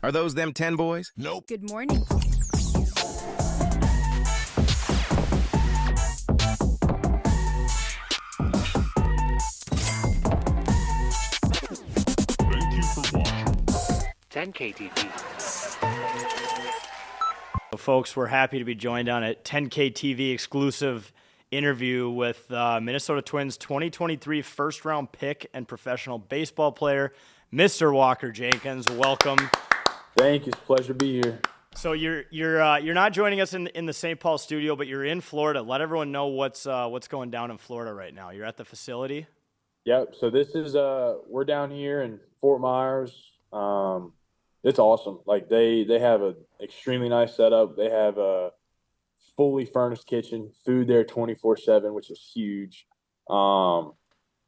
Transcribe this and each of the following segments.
Are those them 10 boys? Nope. Good morning. Thank you for watching. 10K TV. Folks, we're happy to be joined on a 10K TV exclusive interview with Minnesota Twins 2023 first-round pick and professional baseball player, Mr. Walker Jenkins. Welcome. Thank you. It's a pleasure to be here. So you're not joining us in the St. Paul studio, but you're in Florida. Let everyone know what's going down in Florida right now. You're at the facility. Yep. So this is we're down here in Fort Myers. It's awesome. Like they have an extremely nice setup. They have a fully furnished kitchen, food there 24/7, which is huge. Got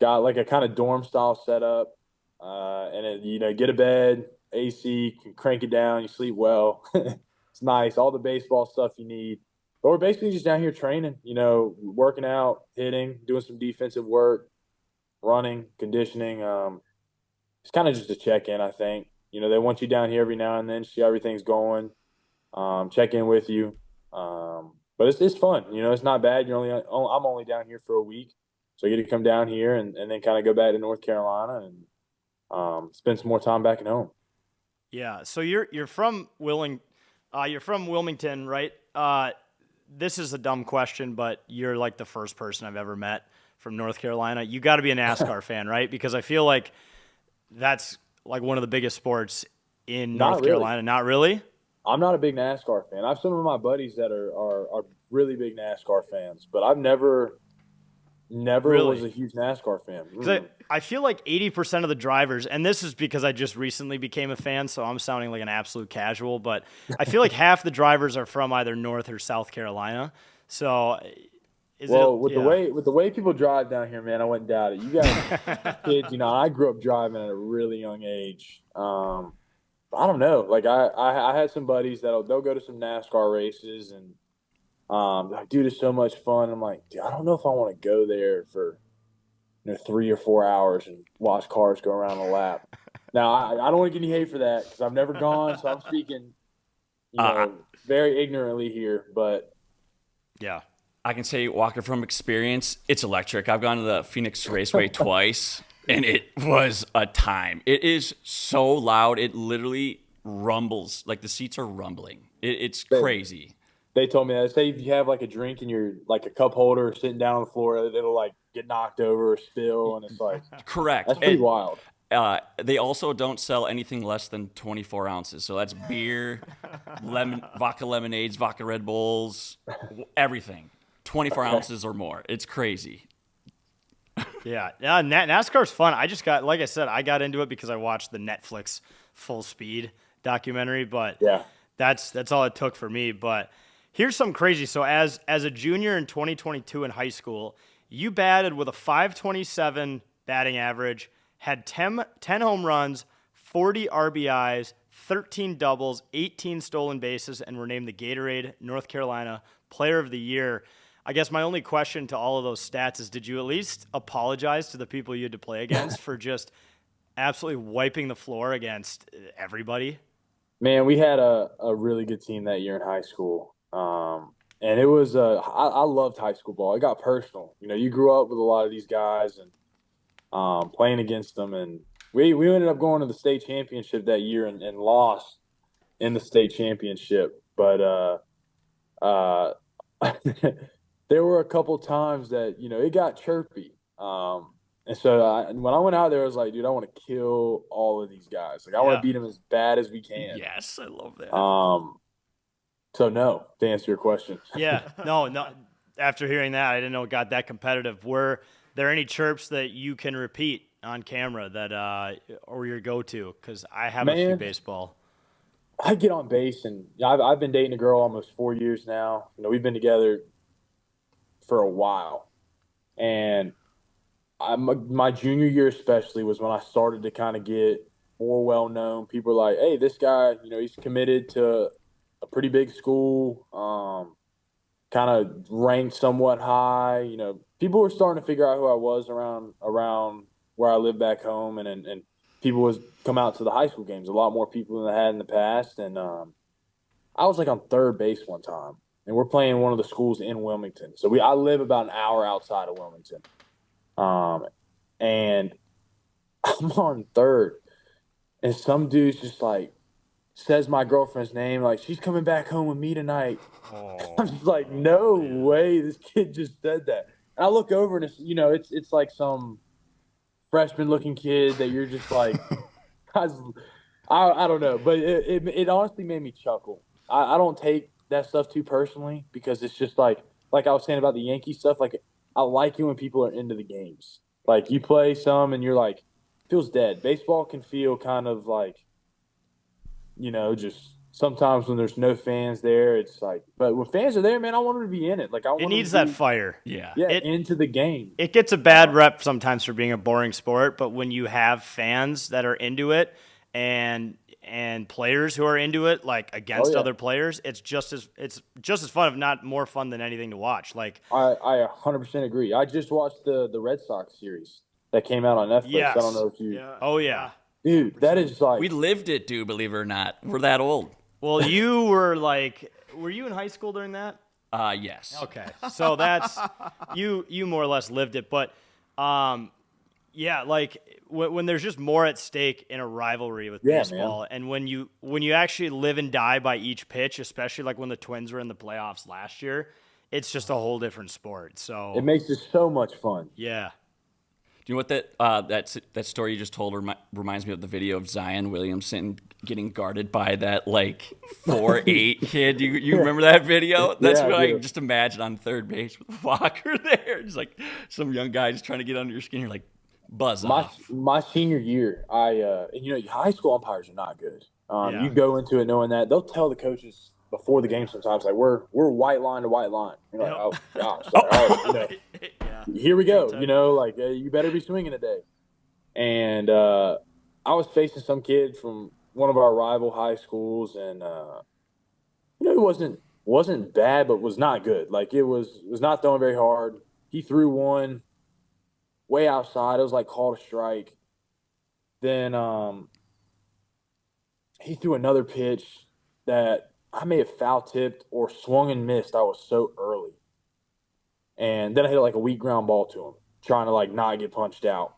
like a kind of dorm style setup, and it, get a bed, AC, can crank it down, you sleep well. It's nice. All the baseball stuff you need. But we're basically just down here training, working out, hitting, doing some defensive work, running, conditioning. It's kind of just a check-in, I think. They want you down here every now and then, see how everything's going, check in with you. But it's fun. It's not bad. I'm only down here for a week, so I get to come down here and then kind of go back to North Carolina and spend some more time back at home. Yeah. So you're from Wilmington, right? This is a dumb question, but you're like the first person I've ever met from North Carolina. You got to be a NASCAR fan, right? Because I feel like that's like one of the biggest sports in North Carolina. Not really? I'm not a big NASCAR fan. I have some of my buddies that are really big NASCAR fans, but I've never was a huge NASCAR fan. Because I feel like 80% of the drivers, and this is because I just recently became a fan, so I'm sounding like an absolute casual, but I feel like half the drivers are from either North or South Carolina. So with the way people drive down here, man, I wouldn't doubt it. You guys, kids, I grew up driving at a really young age. I don't know. Like I had some buddies they'll go to some NASCAR races and like, dude, it's so much fun. I'm like, dude, I don't know if I want to go there for 3 or 4 hours and watch cars go around a lap. Now I don't want to get any hate for that because I've never gone, so I'm speaking very ignorantly here. But yeah. I can say, Walker, from experience, it's electric. I've gone to the Phoenix Raceway twice, and it was a time. It is so loud. It literally rumbles. Like, the seats are rumbling. It's crazy. They told me that. Say if you have, like, a drink in your, like, a cup holder sitting down on the floor, it'll, like, get knocked over or spill, and it's like – correct. That's pretty wild. They also don't sell anything less than 24 ounces. So that's beer, vodka lemonades, vodka Red Bulls, everything. 24 ounces or more. It's crazy. Yeah, NASCAR's fun. Like I said, I got into it because I watched the Netflix Full Speed documentary, but yeah, that's all it took for me. But here's something crazy. So as a junior in 2022 in high school, you batted with a .527 batting average, had 10 home runs, 40 RBIs, 13 doubles, 18 stolen bases, and were named the Gatorade North Carolina Player of the Year. I guess my only question to all of those stats is, did you at least apologize to the people you had to play against for just absolutely wiping the floor against everybody? Man, we had a really good team that year in high school. And it was I loved high school ball. It got personal. You grew up with a lot of these guys and playing against them. And we ended up going to the state championship that year and lost in the state championship. But there were a couple times that, it got chirpy. And so when I went out there, I was like, dude, I want to kill all of these guys. Like, I want to beat them as bad as we can. Yes, I love that. So no, to answer your question. Yeah, no. After hearing that, I didn't know it got that competitive. Were there any chirps that you can repeat on camera that or your go-to? Because I have a few baseball. I get on base, and I've been dating a girl almost 4 years now. We've been together for a while, and my junior year especially was when I started to kind of get more well-known. People are like, hey, this guy, he's committed to a pretty big school, kind of ranked somewhat high. People were starting to figure out who I was around where I live back home, and people was come out to the high school games, a lot more people than I had in the past. And I was like on third base one time, and we're playing one of the schools in Wilmington. So I live about an hour outside of Wilmington, and I'm on third, and some dude's just like says my girlfriend's name, like she's coming back home with me tonight. I'm just like, no way, this kid just said that. And I look over and it's like some freshman looking kid that you're just like, guys, I don't know, but it honestly made me chuckle. I don't take that stuff too personally because it's just like I was saying about the Yankee stuff. Like I like it when people are into the games. Like you play some and you're like, feels dead. Baseball can feel kind of like, just sometimes when there's no fans there, it's like, but when fans are there, man, I want them to be in it. Like I want It them needs to that be, fire. Yeah. into the game. It gets a bad rep sometimes for being a boring sport, but when you have fans that are into it and players who are into it, like against other players, it's just as fun, if not more fun than anything to watch. Like I 100% agree. I just watched the Red Sox series that came out on Netflix. yes, I don't know if you, oh yeah. dude, that is like We lived it, dude, believe it or not. We're that old. Well, you were you in high school during that? Yes. Okay, so that's you more or less lived it, but yeah, like when there's just more at stake in a rivalry with baseball, and when you actually live and die by each pitch, especially like when the Twins were in the playoffs last year, it's just a whole different sport. So it makes it so much fun. yeah. Do you know what that story you just told reminds me of the video of Zion Williamson getting guarded by that like 4'8" kid? You remember that video? That's what I just imagine on third base with Walker there. Just like some young guy just trying to get under your skin. You're like, buzz off. My senior year, high school umpires are not good. You go into it knowing that they'll tell the coaches before the game sometimes, like we're white line to white line. You're like, oh gosh, here we go. You better be swinging today. And I was facing some kid from one of our rival high schools, and it wasn't bad, but was not good. Like it was not throwing very hard. He threw one way outside. It was like called a strike. Then he threw another pitch that I may have foul tipped or swung and missed. I was so early. And then I hit like a weak ground ball to him, trying to like not get punched out.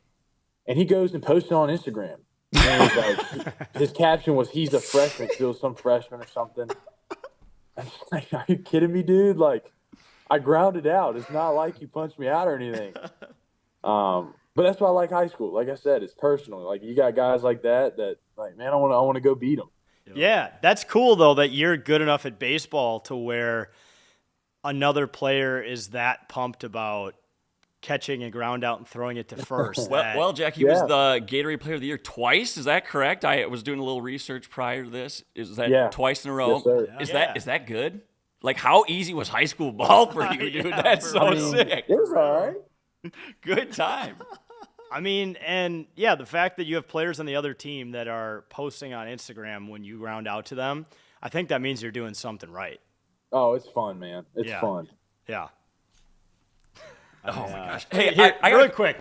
And he goes and posts it on Instagram. And he's like, his caption was, "He's a freshman, still some freshman or something." I'm like, are you kidding me, dude? Like, I grounded out. It's not like you punched me out or anything. But that's why I like high school. Like I said, it's personal. Like you got guys like that like, man, I want to go beat them. Yeah, that's cool though that you're good enough at baseball to where another player is that pumped about catching a ground out and throwing it to first. Well, Jack, he was the Gatorade Player of the Year twice. Is that correct? I was doing a little research prior to this. Is that twice in a row? Yes, sir. Is that good? Like, how easy was high school ball for you, dude? That's so sick. It was all right. Good time. I mean, and yeah, the fact that you have players on the other team that are posting on Instagram when you ground out to them, I think that means you're doing something right. Oh, it's fun, man. It's fun. Yeah. Oh my gosh! Hey, Hey, I really quick.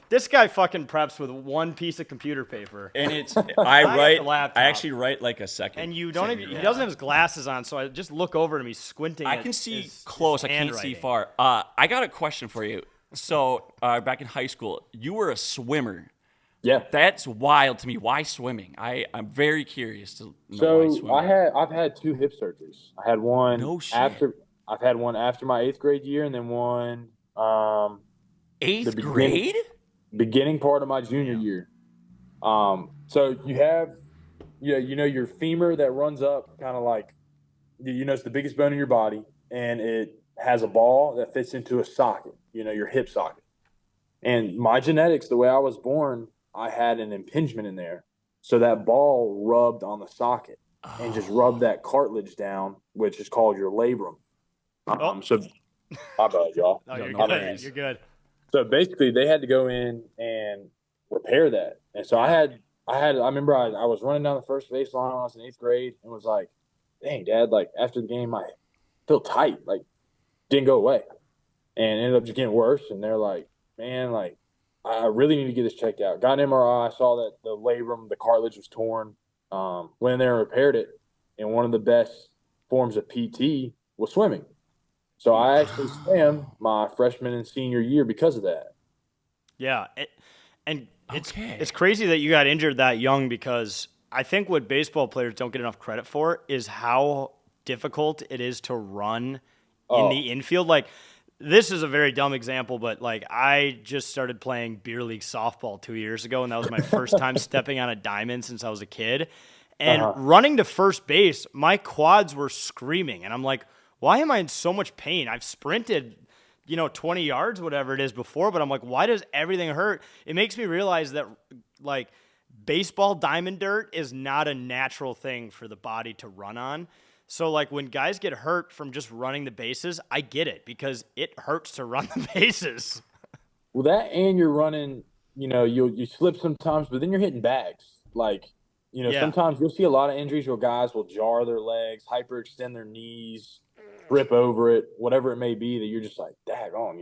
This guy fucking preps with one piece of computer paper, and it's the I laptop. actually write like a second. And you don't even, he doesn't have his glasses on, so I just look over at him. He's squinting. I can see close. I can't see far. I got a question for you. So back in high school, you were a swimmer. Yeah, That's wild to me. Why swimming? I'm very curious to know why so swimming. I've had 2 hip surgeries. I had one No shit. I've had one after my 8th grade year, and then one 8th grade? beginning part of my junior year. So you have your femur that runs up kind of like it's the biggest bone in your body, and it has a ball that fits into a socket, your hip socket. And my genetics, the way I was born, I had an impingement in there. So that ball rubbed on the socket and just rubbed that cartilage down, which is called your labrum. So my bad, y'all. No, you're No good. worries. You're good. So basically they had to go in and repair that. And so I remember I was running down the first base line when I was in 8th grade and was like, dang, Dad, like after the game, I feel tight, like didn't go away. And it ended up just getting worse. And they're like, man, like I really need to get this checked out. Got an MRI. Saw that the labrum, the cartilage was torn. Went in there and repaired it. And one of the best forms of PT was swimming. So I actually swam my freshman and senior year because of that. Yeah, and Okay. it's crazy that you got injured that young because I think what baseball players don't get enough credit for is how difficult it is to run in the infield. Like, this is a very dumb example, but like I just started playing beer league softball 2 years ago, and that was my first time stepping on a diamond since I was a kid. And running to first base, my quads were screaming, and I'm like, why am I in so much pain? I've sprinted 20 yards, whatever it is before, but I'm like, why does everything hurt? It makes me realize that like baseball diamond dirt is not a natural thing for the body to run on. So like when guys get hurt from just running the bases, I get it because it hurts to run the bases. Well, that and you're running, you slip sometimes, but then you're hitting bags. Like, Yeah. sometimes you'll see a lot of injuries where guys will jar their legs, hyperextend their knees, trip over it, whatever it may be, that you're just like, daggone,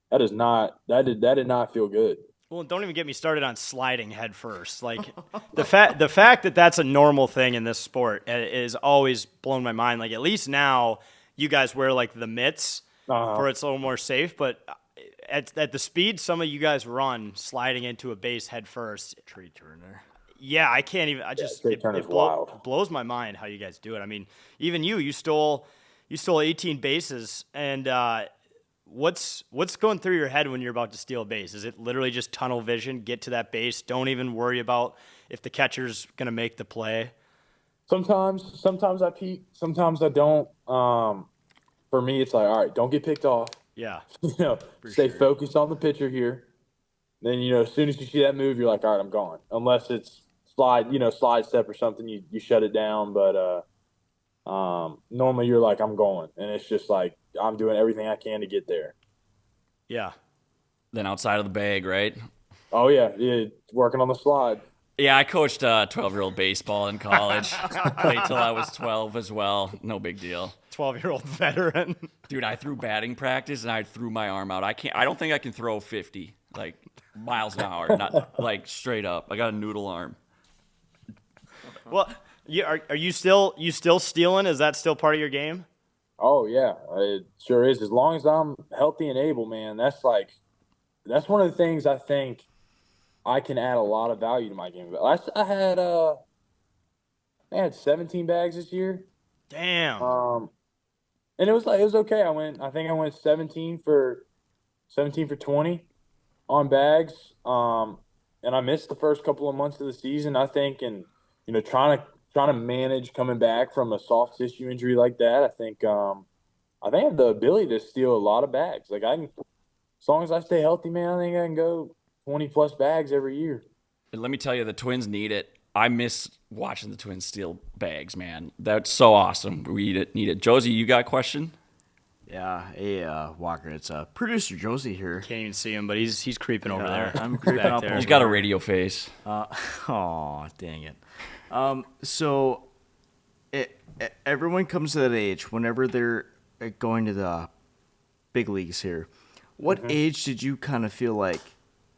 that did not feel good. Well, don't even get me started on sliding head first. Like the fact that that's a normal thing in this sport is always blown my mind. Like at least now you guys wear like the mitts for it's a little more safe, but at the speed some of you guys run sliding into a base head first. Tree turner. Yeah, I can't even. I just Trey Turner's it wild. blows my mind how you guys do it. I mean, even you stole 18 bases, and what's going through your head when you're about to steal a base? Is it literally just tunnel vision? Get to that base. Don't even worry about if the catcher's gonna make the play. Sometimes I peek, sometimes I don't. For me, it's like, all right, don't get picked off. Yeah, Stay focused on the pitcher here. Then as soon as you see that move, you're like, all right, I'm gone. Unless it's slide step or something, you shut it down. But normally you're like, I'm going, and it's just like I'm doing everything I can to get there. yeah. Then outside of the bag, right? Oh yeah, working on the slide. Yeah, I coached 12-year-old baseball in college. Played till I was 12 as well. No big deal. 12-year-old veteran. Dude, I threw batting practice and I threw my arm out. I don't think I can throw 50 like miles an hour, not like straight up. I got a noodle arm. Well, are you still stealing? Is that still part of your game? Oh yeah, it sure is. As long as I'm healthy and able, man, that's one of the things I think I can add a lot of value to my game. I had 17 bags this year. Damn. And it was okay. I think I went 17 for 20 on bags. And I missed the first couple of months of the season, I think, and trying to manage coming back from a soft tissue injury like that. I think I have the ability to steal a lot of bags. Like as long as I stay healthy, man, I think I can go 20 plus bags every year. And let me tell you, the Twins need it. I miss watching the Twins steal bags, man. That's so awesome. We need it. Josie, you got a question? Yeah, hey, Walker, it's producer Josie here. Can't even see him, but he's creeping over there. I'm creeping Back up there. He's got a radio face. Oh, dang it. So everyone comes to that age whenever they're going to the big leagues here. What age did you kind of feel like,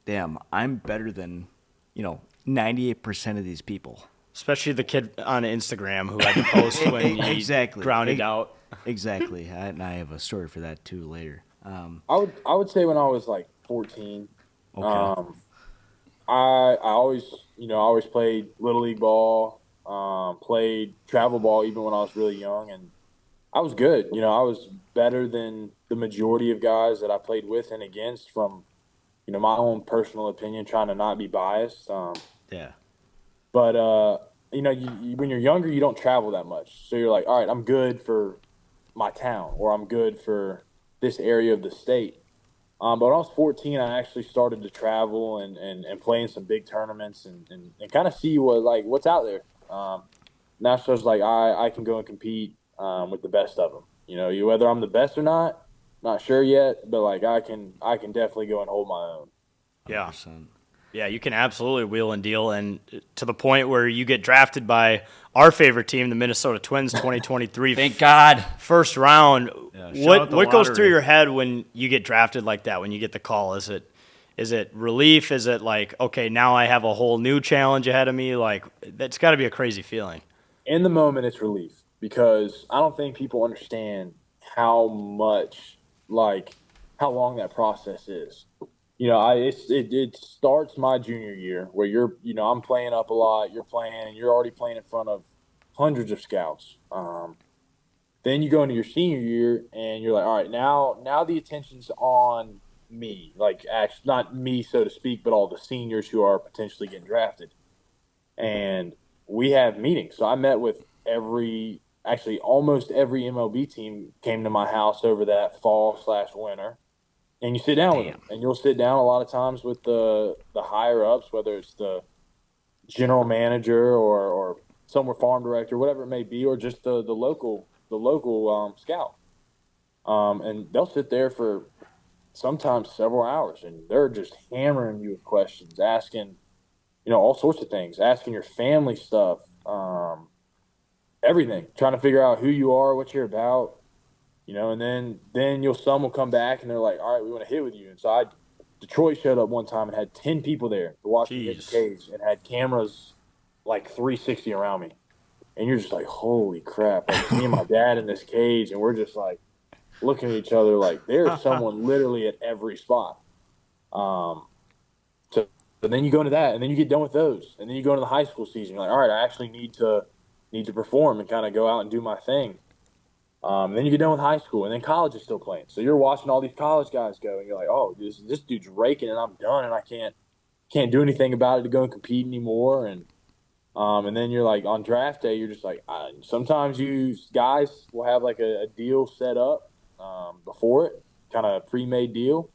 damn, I'm better than, 98% of these people? Especially the kid on Instagram who had to post when he Exactly. grounded out. Exactly. And I have a story for that too later. I would say when I was like 14. Okay. I always played little league ball, played travel ball even when I was really young, and I was good. I was better than the majority of guys that I played with and against from, my own personal opinion, trying to not be biased. Yeah. But when you're younger, you don't travel that much, so you're like, all right, I'm good for my town, or I'm good for this area of the state. But when I was 14, I actually started to travel and play in some big tournaments and kind of see what's out there. Now so it's like I can go and compete with the best of them. Whether I'm the best or not sure yet, but like I can definitely go and hold my own. Yeah. 100%. Yeah, you can absolutely wheel and deal, and to the point where you get drafted by our favorite team, the Minnesota Twins, 2023. Thank God. First round. Yeah, shout out the What goes through lottery. your head when you get drafted like that? When you get the call, is Is it relief? Is it like, okay, now I have a whole new challenge ahead of me? Like, that's got to be a crazy feeling. In the moment, it's relief because I don't think people understand how much, like, how long that process is. It starts my junior year where I'm playing up a lot, you're playing, and you're already playing in front of hundreds of scouts. Then you go into your senior year and you're like, all right, now the attention's on me, like actually not me so to speak, but all the seniors who are potentially getting drafted. And we have meetings. So I met with actually almost every MLB team came to my house over that fall/winter, and you sit down with them, and you'll sit down a lot of times with the higher ups, whether it's the general manager or somewhere farm director, whatever it may be, or just the local scout. And they'll sit there for sometimes several hours, and they're just hammering you with questions, asking all sorts of things, asking your family stuff, everything, trying to figure out who you are, what you're about, and then some will come back and they're like, all right, we want to hit with you. And so Detroit showed up one time and had 10 people there to watch me hit the Jeez. cage and had cameras like 360 around me. And you're just like, holy crap. Like, it's me and my dad in this cage, and we're just like looking at each other like there's someone literally at every spot. Um, so, but then you go into that, and then you get done with those, and then you go into the high school season. You're like, all right, I actually need to perform and kind of go out and do my thing. Then you get done with high school, and then college is still playing. So you're watching all these college guys go, and you're like, oh, this dude's raking, and I'm done, and I can't do anything about it to go and compete anymore. And then you're like on draft day, you're just like, sometimes you guys will have like a deal set up before it, kind of pre-made deal.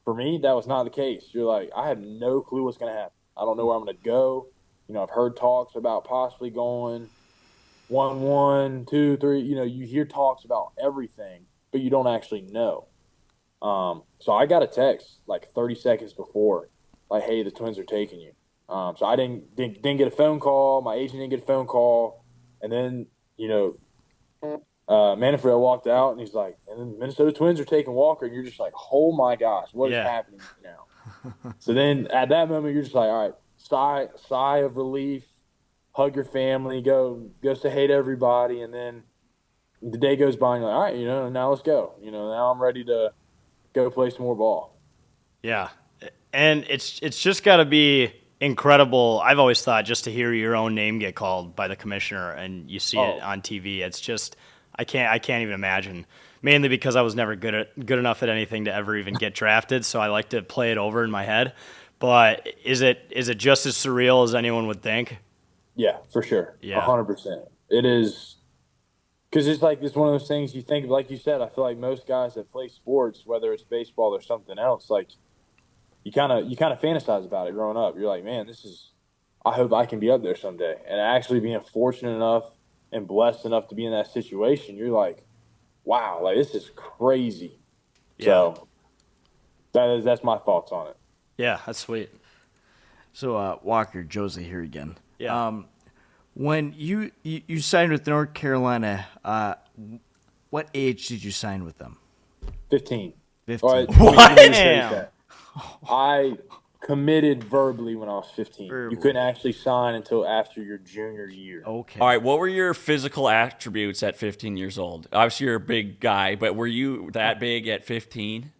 For me, that was not the case. You're like, I have no clue what's going to happen. I don't know where I'm going to go. I've heard talks about possibly going 1-1, 2-3. You hear talks about everything, but you don't actually know. So I got a text like 30 seconds before, like, "Hey, the Twins are taking you." So I didn't get a phone call. My agent didn't get a phone call, and then Manfred walked out, and he's like, "And then Minnesota Twins are taking Walker," and you're just like, "Oh my gosh, what is Yeah. happening now?" So then at that moment, you're just like, "All right, sigh of relief, hug your family, go say hey to everybody," and then the day goes by, and you're like, "All right, now let's go. Now I'm ready to go play some more ball." Yeah. And it's just got to be incredible. I've always thought just to hear your own name get called by the commissioner and you see it Oh, on TV. It's just I can't even imagine. Mainly because I was never good enough at anything to ever even get drafted, so I like to play it over in my head. But is it just as surreal as anyone would think? yeah, for sure, Yeah. 100%. It is because it's one of those things you think, like you said. I feel like most guys that play sports, whether it's baseball or something else, like you kind of fantasize about it growing up. You're like, man, this is. I hope I can be up there someday. And actually being fortunate enough and blessed enough to be in that situation, you're like, wow, like this is crazy. Yeah. So that's my thoughts on it. Yeah, that's sweet. So, Walker, Josie here again. Yeah. When you signed with North Carolina, what age did you sign with them? 15. 15. All right, What? let me rephrase Damn. that. I committed verbally when I was 15. You Verbally. couldn't actually sign until after your junior year. Okay. All right, what were your physical attributes at 15 years old? Obviously, you're a big guy, but were you that big at 15?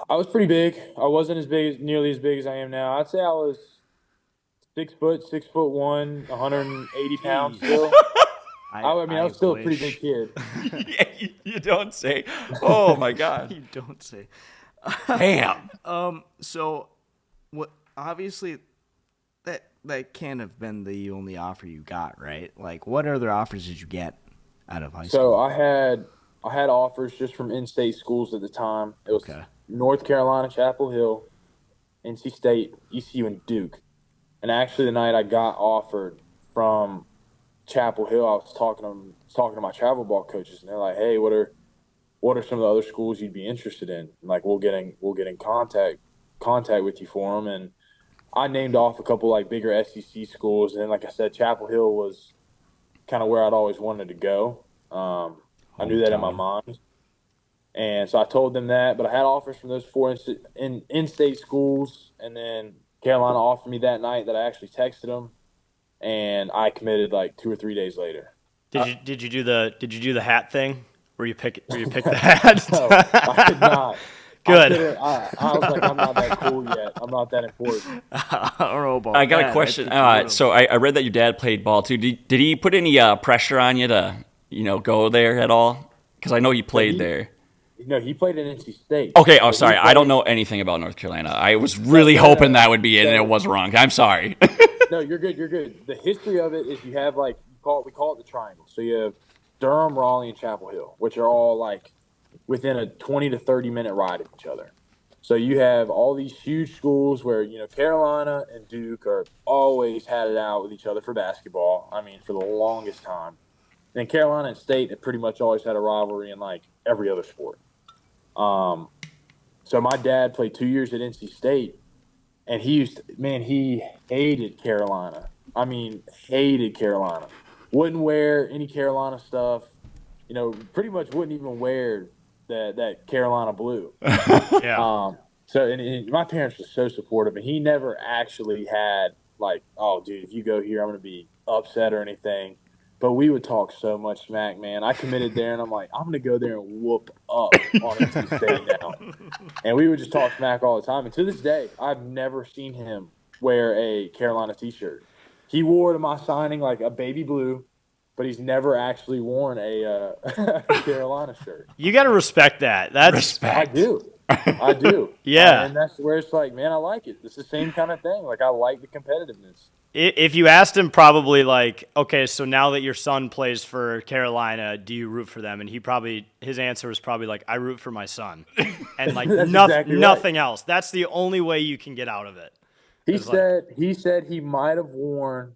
I was pretty big. I wasn't nearly as big as I am now. I'd say I was 6 foot, 6'1", 180 pounds Jeez. still. I was still a pretty wish. big kid. Yeah, you don't say. Oh my God. You don't say. Damn. So, what? Obviously, that can't have been the only offer you got, right? Like, what other offers did you get out of high So school? I had offers just from in-state schools at the time. It was Okay. North Carolina, Chapel Hill, NC State, ECU, and Duke. And actually, the night I got offered from Chapel Hill, I was talking to my travel ball coaches, and they're like, "Hey, what are some of the other schools you'd be interested in? And like, we'll get in contact with you for them." And I named off a couple like bigger SEC schools, and then like I said, Chapel Hill was kind of where I'd always wanted to go. I knew that in my Hometown. mind, And so I told them that, but I had offers from those four in-state schools, and then Carolina offered me that night that I actually texted them, and I committed like 2 or 3 days later. Did you do the hat thing where you pick the hat? No, I did not. I Good. couldn't. I was like, I'm not that cool yet. I'm not that important. I don't know about I got that. a question. think you would've. So I read that your dad played ball too. Did he put any pressure on you to go there at all? Because I know he played there. He played at NC State. Okay. Oh, So he sorry. I played- don't know anything about North Carolina. I was really hoping that would be it, and it was wrong. I'm sorry. No, you're good. You're good. The history of it is you have like we call it the triangle. So you have Durham, Raleigh, and Chapel Hill, which are all like within a 20 to 30-minute ride of each other. So you have all these huge schools where Carolina and Duke are always had it out with each other for basketball. I mean, for the longest time. And Carolina and State have pretty much always had a rivalry in like every other sport. So my dad played 2 years at NC State, and he hated Carolina. I mean, hated Carolina. Wouldn't wear any Carolina stuff. Pretty much wouldn't even wear that Carolina blue. Yeah. So my parents were so supportive, and he never actually had like, oh, dude, if you go here, I'm going to be upset or anything. But we would talk so much smack, man. I committed there, and I'm like, I'm going to go there and whoop up on NC State now. And we would just talk smack all the time. And to this day, I've never seen him wear a Carolina T-shirt. He wore to my signing like a baby blue, but he's never actually worn a Carolina shirt. You got to respect that. That's Respect. I do. Yeah. And that's where it's like, man, I like it. It's the same kind of thing. Like, I like the competitiveness. If you asked him probably like, okay, so now that your son plays for Carolina, do you root for them? And his answer was probably like, I root for my son. And like Exactly right. nothing else. That's the only way you can get out of it. He said he might have worn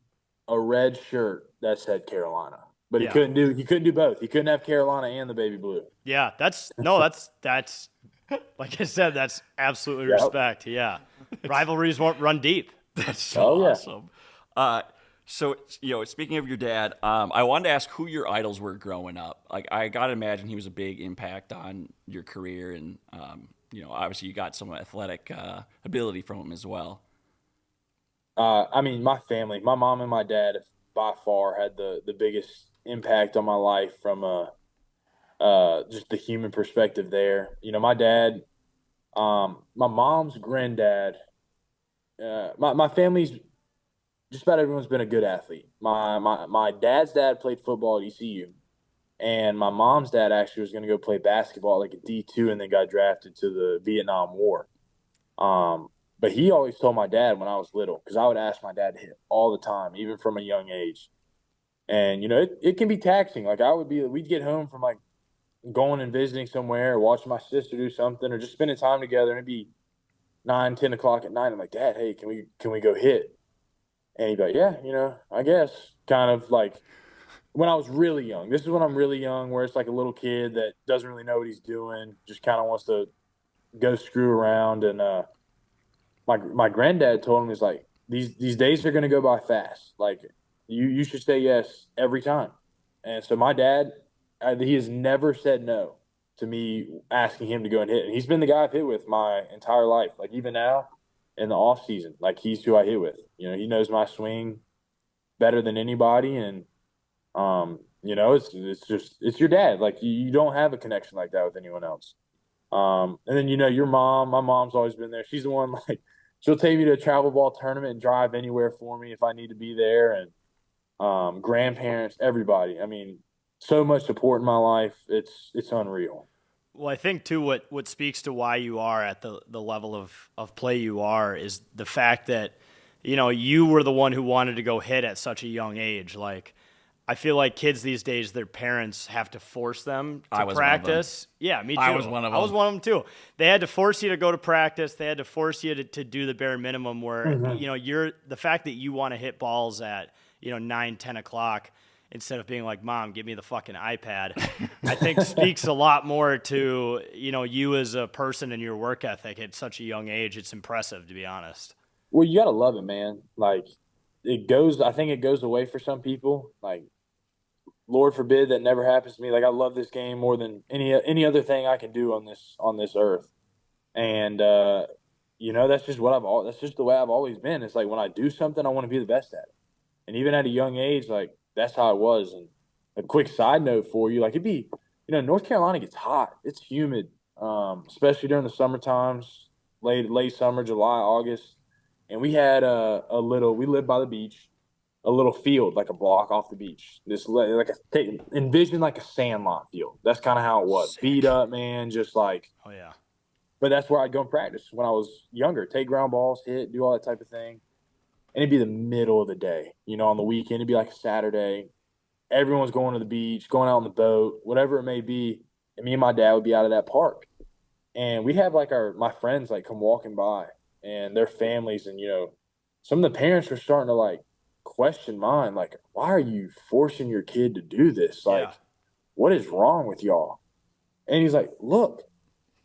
a red shirt that said Carolina, but he couldn't do both. He couldn't have Carolina and the baby blue. Yeah, that's like I said, that's absolutely respect. Yeah. Rivalries won't run deep. That's so Oh, yeah. awesome. So speaking of your dad, I wanted to ask who your idols were growing up. Like, I gotta imagine he was a big impact on your career, and obviously you got some athletic ability from him as well. I mean, my family, my mom and my dad have by far had the biggest impact on my life from just the human perspective there. My dad, my mom's granddad, my family's just about everyone's been a good athlete. My dad's dad played football at ECU, and my mom's dad actually was going to go play basketball like a D2 and then got drafted to the Vietnam War. But he always told my dad when I was little, because I would ask my dad to hit all the time, even from a young age. And, it can be taxing. Like, we'd get home from like going and visiting somewhere, or watching my sister do something, or just spending time together, and it'd be 9, 10 o'clock at night. I'm like, Dad, hey, can we go hit? And he'd be like, yeah, I guess. Kind of like when I was really young. This is when I'm really young, where it's like a little kid that doesn't really know what he's doing, just kind of wants to go screw around. And my granddad told him, he's like, these days are going to go by fast. Like, you should say yes every time. And so my dad, he has never said no to me asking him to go and hit. And he's been the guy I've hit with my entire life. Like, even now in the off season, like, he's who I hit with. He knows my swing better than anybody. And, it's your dad. Like, you don't have a connection like that with anyone else. And then, your mom, my mom's always been there. She's the one, like, she'll take me to a travel ball tournament and drive anywhere for me if I need to be there. And grandparents, everybody. I mean, so much support in my life. It's unreal. Well, I think too what speaks to why you are at the level of play you are is the fact that, you were the one who wanted to go hit at such a young age. Like, I feel like kids these days, their parents have to force them to practice. Yeah, me too. I was one of them. I was one of them too. They had to force you to go to practice. They had to force you to do the bare minimum where, you're the fact that you want to hit balls at, 9, 10 o'clock instead of being like, Mom, give me the fucking iPad, I think speaks a lot more to, you as a person and your work ethic at such a young age. It's impressive, to be honest. Well, you got to love it, man. Like, I think it goes away for some people. Like, Lord forbid that never happens to me. Like I love this game more than any other thing I can do on this earth. And that's just that's just the way I've always been. It's like when I do something, I want to be the best at it. And even at a young age, like that's how I was. And a quick side note for you, like it'd be, North Carolina gets hot. It's humid, especially during the summer times, late summer, July, August. And we had we lived by the beach, a little field, like a block off the beach. Envision like a sandlot field. That's kind of how it was. Sick. Beat up, man, just like. Oh yeah. But that's where I'd go and practice when I was younger. Take ground balls, hit, do all that type of thing. And it'd be the middle of the day. On the weekend, it'd be like a Saturday. Everyone's going to the beach, going out on the boat, whatever it may be. And me and my dad would be out of that park. And we'd have like my friends like come walking by and their families. And, some of the parents were starting to like question mine. Like, why are you forcing your kid to do this? Like, what is wrong with y'all? And he's like, look,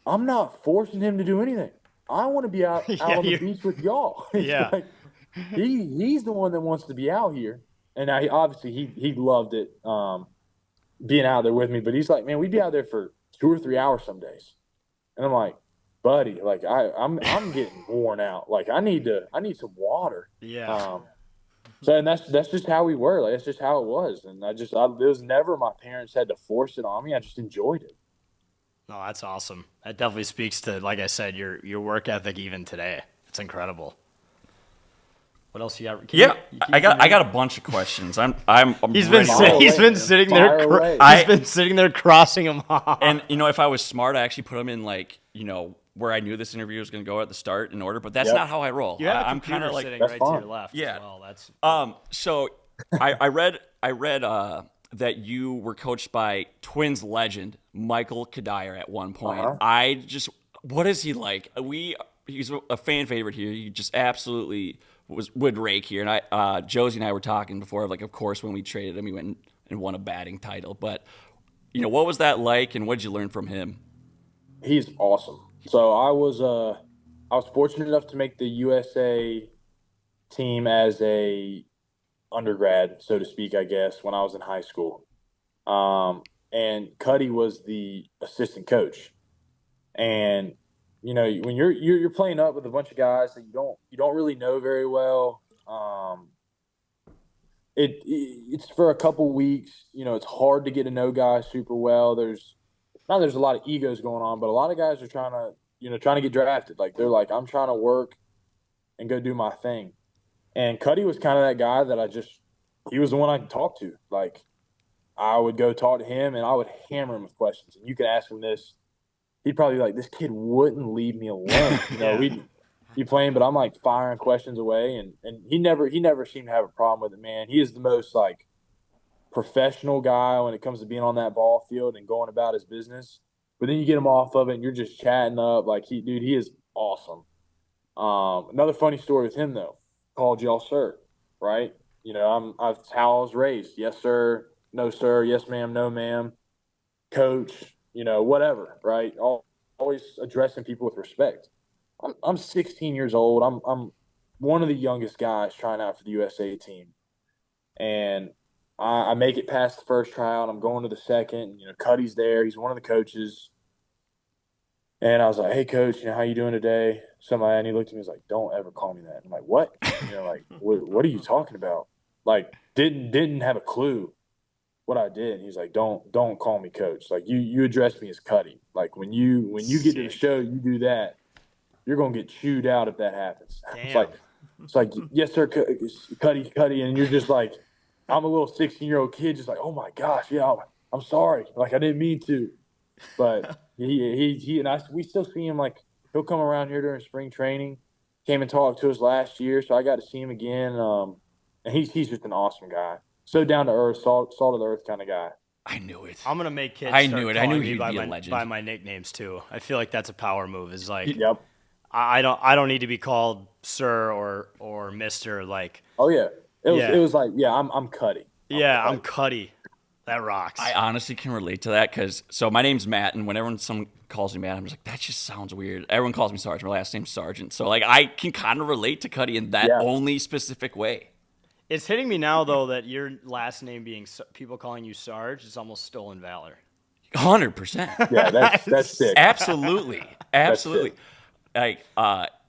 I'm not forcing him to do anything. I want to be out on the beach with y'all. Yeah. Like, he's the one that wants to be out here. And obviously he loved it being out there with me. But he's like, man, we'd be out there for 2 or 3 hours some days. And I'm like, buddy, like I'm getting worn out. Like I need some water. Yeah. And that's just how we were. Like that's just how it was. And it was never my parents had to force it on me. I just enjoyed it. No, that's awesome. That definitely speaks to, like I said, your work ethic even today. It's incredible. What else you got? I got a bunch of questions. I'm He's ready. been sitting there. He's been sitting there crossing them off. And if I was smart, I actually put them in like where I knew this interview was going to go at the start in order. But that's not how I roll. You have a I'm kind of like sitting right to your left. Yeah. As well. That's So I read that you were coached by Twins legend Michael Kadire at one point. What is he like? He's a fan favorite here. He just absolutely would rake here. And Josie and I were talking before, like, of course, when we traded him, he went and won a batting title. But, what was that like, and what did you learn from him? He's awesome. So I was fortunate enough to make the USA team as a undergrad, so to speak, I guess, when I was in high school. And Cuddy was the assistant coach. And when you're playing up with a bunch of guys that you don't really know very well, it's for a couple weeks. It's hard to get to know guys super well. There's a lot of egos going on, but a lot of guys are trying to get drafted. Like they're like, I'm trying to work and go do my thing. And Cuddy was kind of that guy that he was the one I could talk to. Like I would go talk to him and I would hammer him with questions. And you could ask him this. He'd probably be like, this kid wouldn't leave me alone. We'd be playing, but I'm like firing questions away. And he never seemed to have a problem with it, man. He is the most like professional guy when it comes to being on that ball field and going about his business. But then you get him off of it and you're just chatting up. Like he is awesome. Another funny story with him though, called y'all sir, right? That's how I was raised. Yes, sir. No, sir. Yes, ma'am. No, ma'am. Coach. Whatever, right? Always addressing people with respect. I'm 16 years old. I'm one of the youngest guys trying out for the USA team. And I make it past the first tryout. I'm going to the second. Cuddy's there. He's one of the coaches. And I was like, hey, coach, how you doing today? And he looked at me and was like, don't ever call me that. I'm like, what? What are you talking about? Like, didn't have a clue what I did. He's like, don't call me coach. Like you address me as Cuddy. Like when you get to the show, you do that. You're gonna get chewed out if that happens. Damn. It's like yes sir, Cuddy, and you're just like, I'm a little 16-year-old kid, just like, oh my gosh, yeah, I'm sorry. Like I didn't mean to, but he and we still see him. Like he'll come around here during spring training. Came and talked to us last year, so I got to see him again. And he's just an awesome guy. So down to earth, salt of the earth kind of guy. I knew it. I'm gonna make kids. I knew it. I knew he'd be a legend by my nicknames too. I feel like that's a power move. Is like, yep. I don't need to be called sir or Mister. Like, oh yeah, it was like, yeah, I'm Cuddy. I'm Cuddy. That rocks. I honestly can relate to that because my name's Matt, and whenever someone calls me Matt, I'm just like, that just sounds weird. Everyone calls me Sergeant. My last name's Sergeant, so like I can kind of relate to Cuddy in that only specific way. It's hitting me now though that your last name being people calling you Sarge is almost stolen valor. 100%. Yeah, that's sick. Absolutely. Absolutely. Like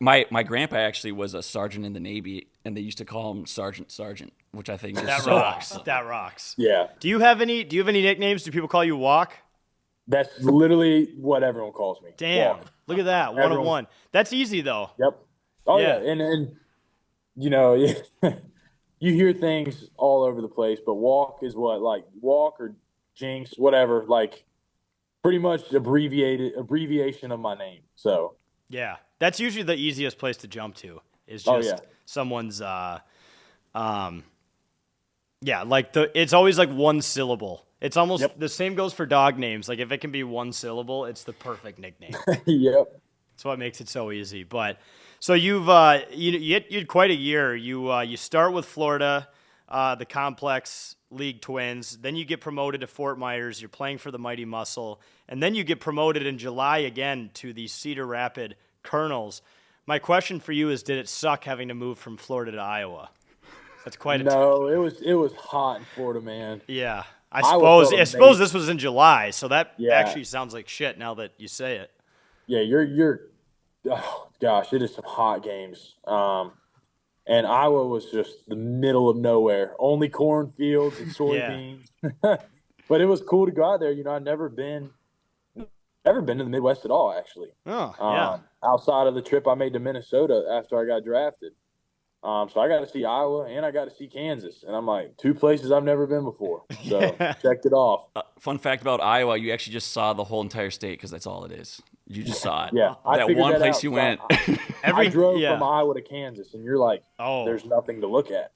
my grandpa actually was a sergeant in the Navy, and they used to call him Sergeant, which I think is That so rocks. awesome. That rocks. Yeah, Do you have any nicknames? Do people call you Walk? that's literally what everyone calls me. Damn. Walk. Look at that. One of Everyone- one. That's easy though. Yep. Oh Yeah. yeah, and you know, you hear things all over the place, but Walk is what, like Walk or Jinx, whatever, like pretty much abbreviation of my name. So Yeah. That's usually the easiest place to jump to is Oh, just yeah. someone's yeah, like it's always like one syllable. It's almost the same goes for dog names. Like if it can be one syllable, it's the perfect nickname. yep. That's what makes it so easy. But so you've you had quite a year. You start with Florida, the Complex League Twins. Then you get promoted to Fort Myers. You're playing for the Mighty Muscle, and then you get promoted in July again to the Cedar Rapid Colonels. My question for you is: did it suck having to move from Florida to Iowa? That's quite a No, it was hot in Florida, man. yeah. I Iowa suppose felt suppose amazing. this was in July, so that Yeah. actually sounds like shit now that you say it. Yeah, you're oh gosh, it is some hot games. And Iowa was just the middle of nowhere. Only cornfields and soybeans. But it was cool to go out there. You know, I've never been to the Midwest at all, actually. Oh, yeah. Outside of the trip I made to Minnesota after I got drafted. So I got to see Iowa and I got to see Kansas. And I'm like, two places I've never been before. So checked it off. Fun fact about Iowa, you actually just saw the whole entire state because that's all it is. You just saw it. Yeah, I That figured one that place out. you So went. I drove from Iowa to Kansas, and you're like, Oh. there's nothing to look at.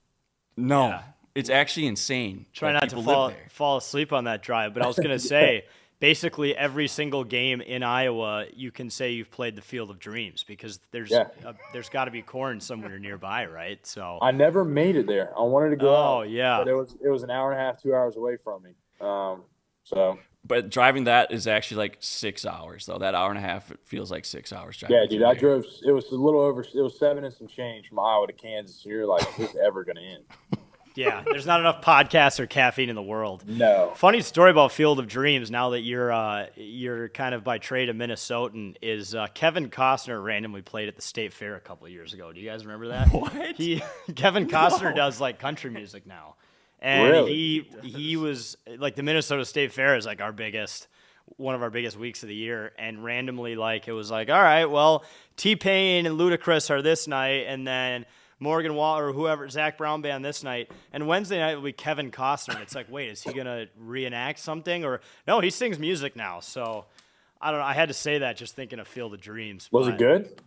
No. Yeah. It's actually insane. Try that not to people live there. fall asleep on that drive. But I was going to say, basically every single game in Iowa, you can say you've played the Field of Dreams because there's got to be corn somewhere nearby, right? So I never made it there. I wanted to go out. Oh, yeah. But it was an hour and a half, 2 hours away from me. So But driving that is actually like 6 hours, though. That hour and a half, it feels like 6 hours driving. yeah, dude, through I there. drove. It was a little over. It was 7 and some change from Iowa to Kansas. And you're like, is this ever going to end? yeah, there's not enough podcasts or caffeine in the world. No. Funny story about Field of Dreams. Now that you're kind of by trade a Minnesotan, is Kevin Costner randomly played at the State Fair a couple of years ago. Do you guys remember that? What? Kevin Costner does like country music now, and Really? he was like the Minnesota State Fair is like one of our biggest weeks of the year, and randomly like it was like, all right, well, T-Pain and Ludacris are this night, and then Morgan Wallen or whoever, Zach Brown band this night, and Wednesday night will be Kevin Costner. And it's like, wait, is he gonna reenact something or no? He sings music now, so I don't know. I had to say that just thinking of Field of Dreams. Was it good?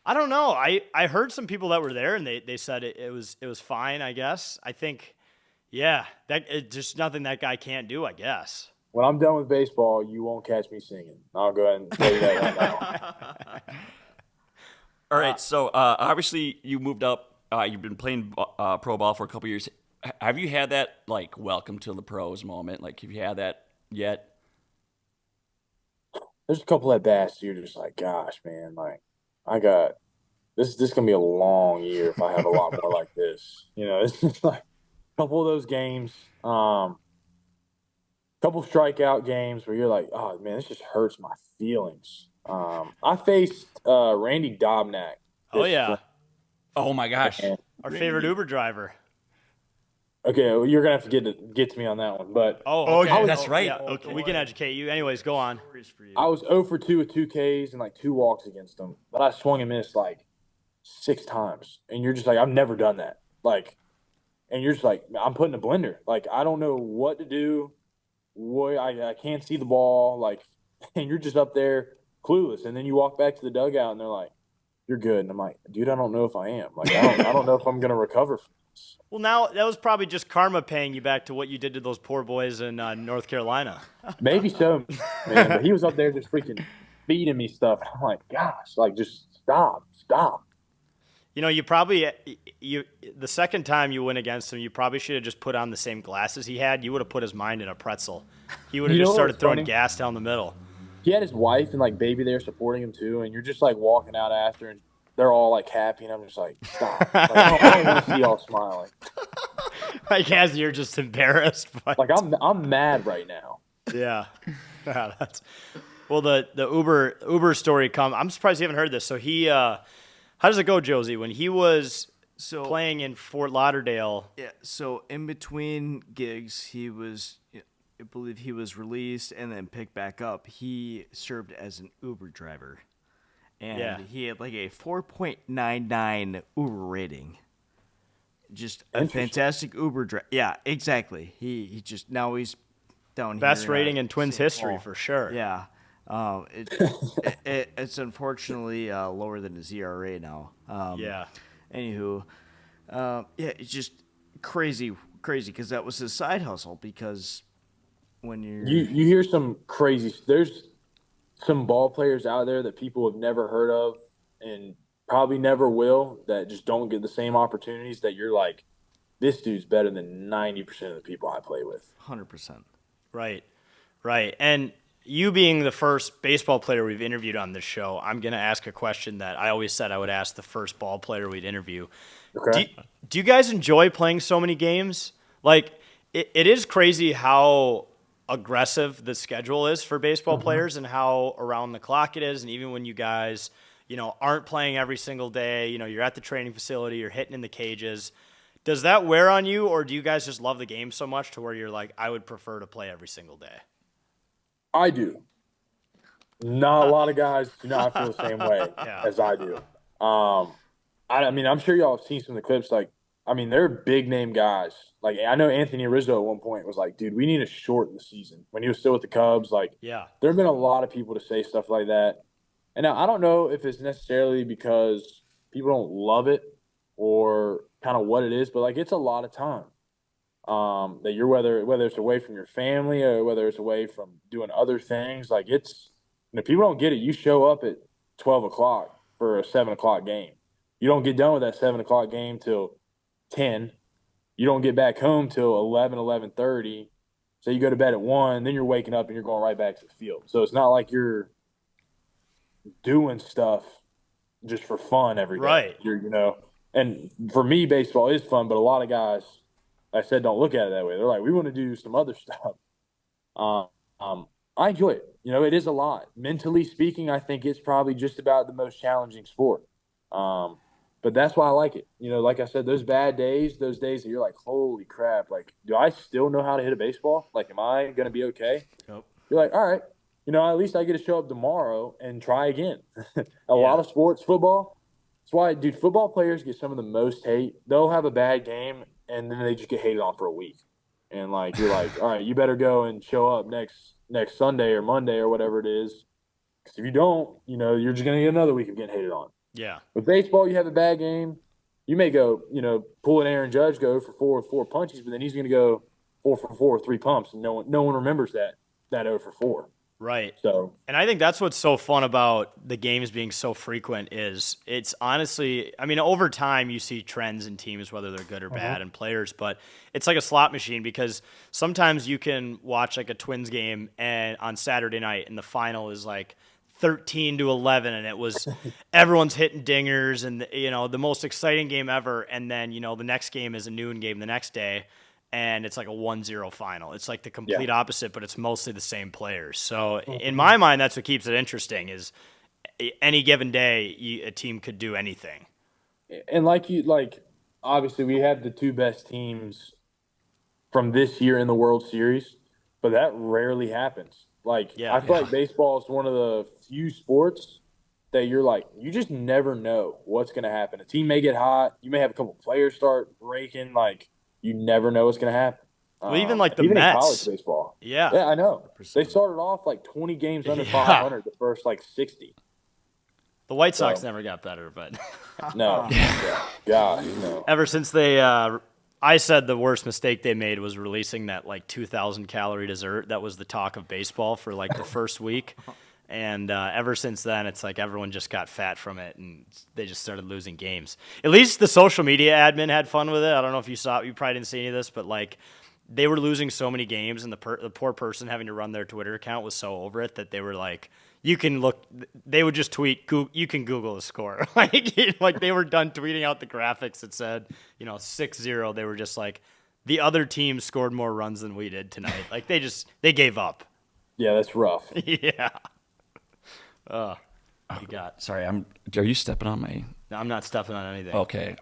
I don't know. I heard some people that were there and they said it was fine. I guess. I think, yeah, that it's just nothing that guy can't do. I guess. When I'm done with baseball, you won't catch me singing. I'll go ahead and tell you that right now. All right, so obviously you moved up. You've been playing pro ball for a couple years. Have you had that like welcome to the pros moment? Like, have you had that yet? There's a couple at bats. You're just like, gosh, man, like I got this. This is gonna be a long year if I have a lot more like this. You know, it's just like a couple of those games. Couple strikeout games where you're like, oh man, this just hurts my feelings. I faced Randy Dobnak. Oh yeah, Oh my gosh! our favorite Uber driver. Okay, well, you're gonna have to get to me on that one, but Oh, okay. yeah, that's right. Yeah, Okay. we can educate you. Anyways, go on. I was 0 for 2 with 2 Ks and like 2 walks against him, but I swung and missed like 6 times, and you're just like, I've never done that. Like, and you're just like, I'm putting a blender. Like, I don't know what to do. I can't see the ball. Like, and you're just up there clueless. And then you walk back to the dugout, and they're like, "You're good." And I'm like, "Dude, I don't know if I am. Like, I don't know if I'm gonna recover from this." Well, now that was probably just karma paying you back to what you did to those poor boys in North Carolina. Maybe so, man. But he was up there just freaking feeding me stuff. And I'm like, gosh, like just stop. You know, the second time you went against him, you probably should have just put on the same glasses he had. You would have put his mind in a pretzel. He would have You know just what started was throwing funny? gas down the middle. He had his wife and like baby there supporting him too, and you're just like walking out after, and they're all like happy, and I'm just like, stop. Like, I don't want to see y'all smiling. I guess you're just embarrassed. But Like I'm mad right now. yeah. Yeah, that's well. The Uber story I'm surprised you haven't heard this. So how does it go, Josie? When he was So playing in Fort Lauderdale, yeah, so in between gigs, I believe he was released and then picked back up. He served as an Uber driver, and Yeah. he had like a 4.99 Uber rating. Just a Interesting. fantastic Uber driver. Yeah, exactly. He just now he's down best here rating in Twins St. history Paul. for sure. Yeah. It's unfortunately lower than his ERA now. Yeah. Anywho, yeah, it's just crazy because that was his side hustle. Because when You hear some crazy. There's some ball players out there that people have never heard of and probably never will, that just don't get the same opportunities, that you're like, this dude's better than 90% of the people I play with. 100%. Right. Right. And you being the first baseball player we've interviewed on this show, I'm going to ask a question that I always said I would ask the first ball player we'd interview. Okay. Do you guys enjoy playing so many games? Like, it is crazy how aggressive the schedule is for baseball players and how around the clock it is. And even when you guys, aren't playing every single day, you're at the training facility, you're hitting in the cages. Does that wear on you, or do you guys just love the game so much to where you're like, I would prefer to play every single day? I do. Not a lot of guys do not feel the same way Yeah. as I do. I mean, I'm sure y'all have seen some of the clips. Like, I mean, they're big name guys. Like, I know Anthony Rizzo at one point was like, dude, we need to shorten the season when he was still with the Cubs. Like, Yeah. there have been a lot of people to say stuff like that. And now I don't know if it's necessarily because people don't love it or kind of what it is, but like, it's a lot of time. That you're whether it's away from your family or whether it's away from doing other things, like it's people don't get it. You show up at 12 o'clock for a 7 o'clock game. You don't get done with that 7 o'clock game till 10. You don't get back home till 11:30. So you go to bed at 1, then you're waking up and you're going right back to the field. So it's not like you're doing stuff just for fun every day. Right. And for me, baseball is fun, but a lot of guys, like I said, don't look at it that way. They're like, we want to do some other stuff. I enjoy it. It is a lot. Mentally speaking, I think it's probably just about the most challenging sport. But that's why I like it. Like I said, those bad days, those days that you're like, holy crap, like, do I still know how to hit a baseball? Like, am I going to be okay? Yep. You're like, all right, at least I get to show up tomorrow and try again. A lot of sports, football. That's why, dude, football players get some of the most hate. They'll have a bad game, and then they just get hated on for a week. And, like, you're like, all right, you better go and show up next Sunday or Monday or whatever it is. Because if you don't, you're just going to get another week of getting hated on. Yeah. With baseball, you have a bad game. You may go, pull an Aaron Judge, go for 4 punches, but then he's going to go 4 for 4 with 3 pumps, and no one remembers that 0 for 4. Right. So, and I think that's what's so fun about the games being so frequent is it's honestly, I mean, over time you see trends in teams, whether they're good or bad, and players, but it's like a slot machine because sometimes you can watch like a Twins game and on Saturday night and the final is like 13-11 and it was everyone's hitting dingers and the most exciting game ever, and then the next game is a noon game the next day and it's like a 1-0 final. It's like the complete opposite, but it's mostly the same players. So in my mind, that's what keeps it interesting is any given day, a team could do anything. And obviously we have the 2 best teams from this year in the World Series, but that rarely happens. I feel like baseball is one of the few sports that you're like, you just never know what's going to happen. A team may get hot. You may have a couple players start breaking. You never know what's going to happen. Well, even the even Mets. in college baseball. Yeah, I know. 100%. They started off 20 games under 500 the first 60. The White Sox never got better, but no. God, no. Ever since they, I said the worst mistake they made was releasing that 2,000 calorie dessert. That was the talk of baseball for the first week. And ever since then, it's like everyone just got fat from it, and they just started losing games. At least the social media admin had fun with it. I don't know if you saw it. You probably didn't see any of this, but they were losing so many games, and the poor person having to run their Twitter account was so over it that they were like, you can look. They would just tweet, you can Google the score. They were done tweeting out the graphics that said 6-0. They were just like, the other team scored more runs than we did tonight. Like they gave up. Yeah, that's rough. Yeah. You got. Sorry, are you stepping on my? No, I'm not stepping on anything. Okay,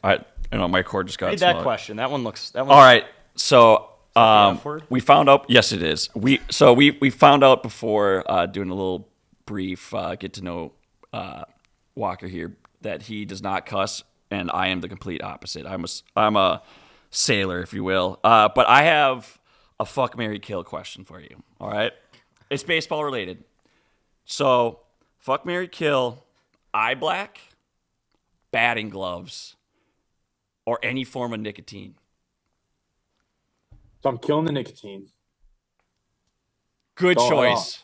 my cord just got. Read that smoked. question. That one looks. All right, so F word? we found out. Yes, it is. We found out before doing a little brief get to know Walker here that he does not cuss, and I am the complete opposite. I'm a sailor, if you will. But I have a fuck, marry, kill question for you. All right, it's baseball related. So fuck, marry, kill, eye black, batting gloves, or any form of nicotine. So I'm killing the nicotine. Good Oh, choice.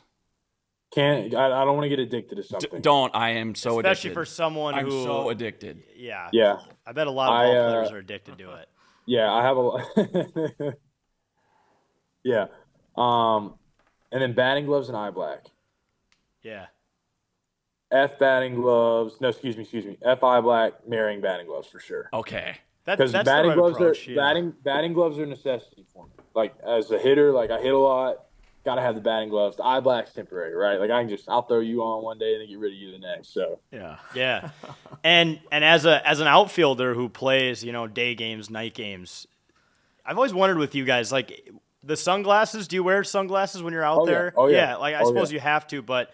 I don't want to get addicted to something. Don't. I am so Especially addicted. for someone I'm who. so addicted. Yeah. Yeah. I bet a lot of ball players are addicted to it. Yeah, I have a Yeah. And then batting gloves and eye black. Yeah. F batting gloves. No, excuse me. F eye black, marrying batting gloves for sure. Okay. Because That's batting the right gloves approach. are Yeah. batting gloves are a necessity for me. Like as a hitter, like I hit a lot, gotta have the batting gloves. The eye black's temporary, right? Like I'll throw you on one day and then get rid of you the next. So Yeah. Yeah. And as an outfielder who plays, day games, night games, I've always wondered with you guys, like the sunglasses, do you wear sunglasses when you're out Oh, yeah. there? Oh, yeah. Like I Oh, suppose yeah. you have to, but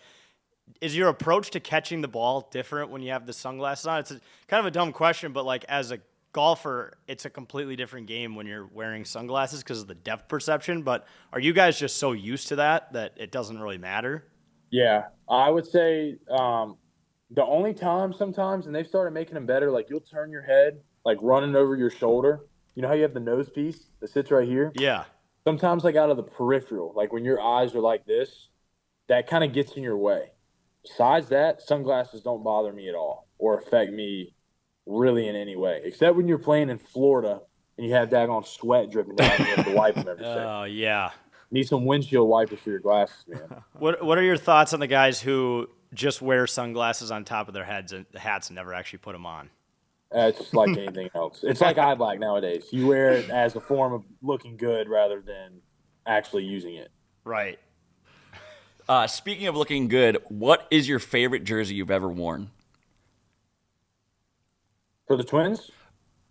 is your approach to catching the ball different when you have the sunglasses on? It's kind of a dumb question, but like as a golfer, it's a completely different game when you're wearing sunglasses because of the depth perception. But are you guys just so used to that it doesn't really matter? yeah, I would say the only time sometimes, and they've started making them better, like you'll turn your head, like running over your shoulder. You know how you have the nose piece that sits right here? Yeah. Sometimes like out of the peripheral, like when your eyes are like this, that kind of gets in your way. Besides that, sunglasses don't bother me at all or affect me really in any way, except when you're playing in Florida and you have daggone sweat dripping down and you have to wipe them every second. Oh, yeah. Need some windshield wipers for your glasses, man. What are your thoughts on the guys who just wear sunglasses on top of their heads and hats and never actually put them on? It's like anything else. It's like eye black nowadays. You wear it as a form of looking good rather than actually using it. Right. Speaking of looking good, what is your favorite jersey you've ever worn? For the Twins,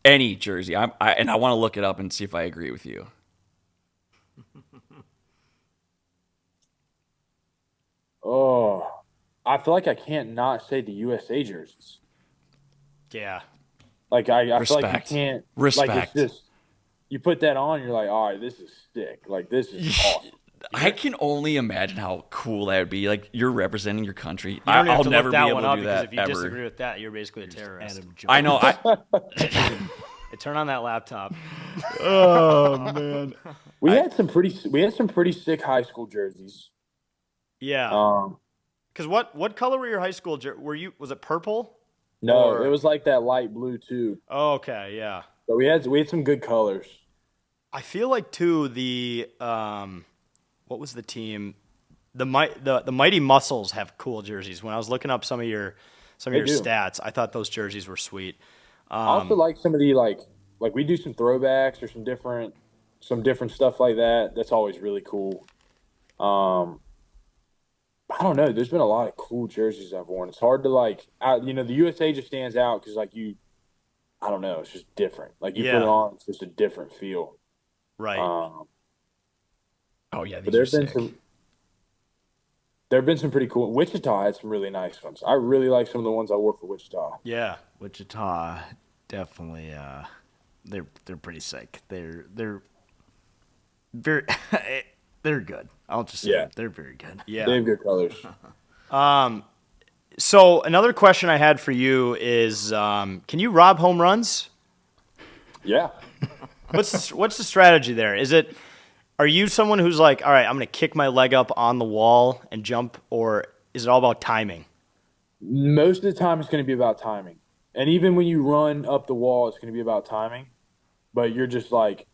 Any jersey. I want to look it up and see if I agree with you. I feel like I can't not say the USA jerseys. Yeah. Like I feel like you Respect. can't. Respect. Like it's just you put that on, you're like, all right, this is sick. Like this is awesome. I can only imagine how cool that would be. Like you're representing your country. You don't even I'll have to never look be that able one to up do because that if you ever. disagree with that, you're basically a terrorist. Adam Jones. I know. Hey, turn on that laptop. We had some pretty sick high school jerseys. Yeah. Because what color were your high school was it purple? No, Or- it was like that light blue too. Oh, okay, yeah. But we had some good colors. I feel like too the what was the team? The Mighty Muscles have cool jerseys. When I was looking up some of your do. stats, I thought those jerseys were sweet. I also like some of the like we do some throwbacks or some different stuff like that. That's always really cool. I don't know. There's been a lot of cool jerseys I've worn. It's hard to the USA just stands out because I don't know. It's just different. Like you put Yeah. it on, it's just a different feel. Right. Oh yeah, But these are sick. there have been some pretty cool. Wichita had some really nice ones. I really like some of the ones I wore for Wichita. yeah. Wichita, definitely. They're pretty sick. They're very they're good. I'll just say Yeah. it. They're very good. Yeah. They have good colors. So another question I had for you is, can you rob home runs? Yeah. What's the strategy there? Are you someone who's like, all right, I'm going to kick my leg up on the wall and jump, or is it all about timing? Most of the time, it's going to be about timing. And even when you run up the wall, it's going to be about timing. But you're just like,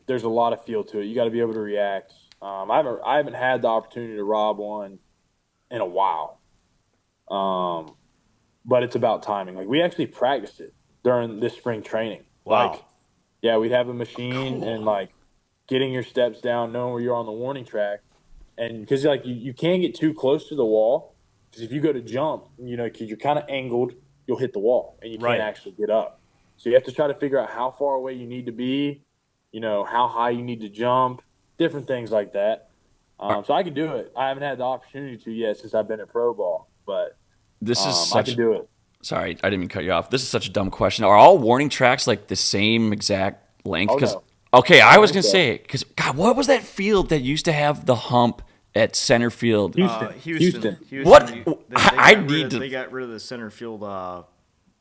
there's a lot of feel to it. You got to be able to react. I haven't had the opportunity to rob one in a while. But it's about timing. Like we actually practiced it during this spring training. Wow. Like, yeah, we'd have a machine and like getting your steps down, knowing where you're on the warning track, and because like you can't get too close to the wall because if you go to jump, because you're kind of angled, you'll hit the wall and you can't Right. actually get up. So you have to try to figure out how far away you need to be, how high you need to jump, different things like that. So I can do it. I haven't had the opportunity to yet since I've been at pro ball, but This is I such. can do it. Sorry, I didn't mean to cut you off. This is such a dumb question. Are all warning tracks like the same exact length? Oh, Because no. okay, I I don't was think gonna so. say because God, what was that field that used to have the hump at center field? Houston. What? I got rid need of, to. They got rid of the center field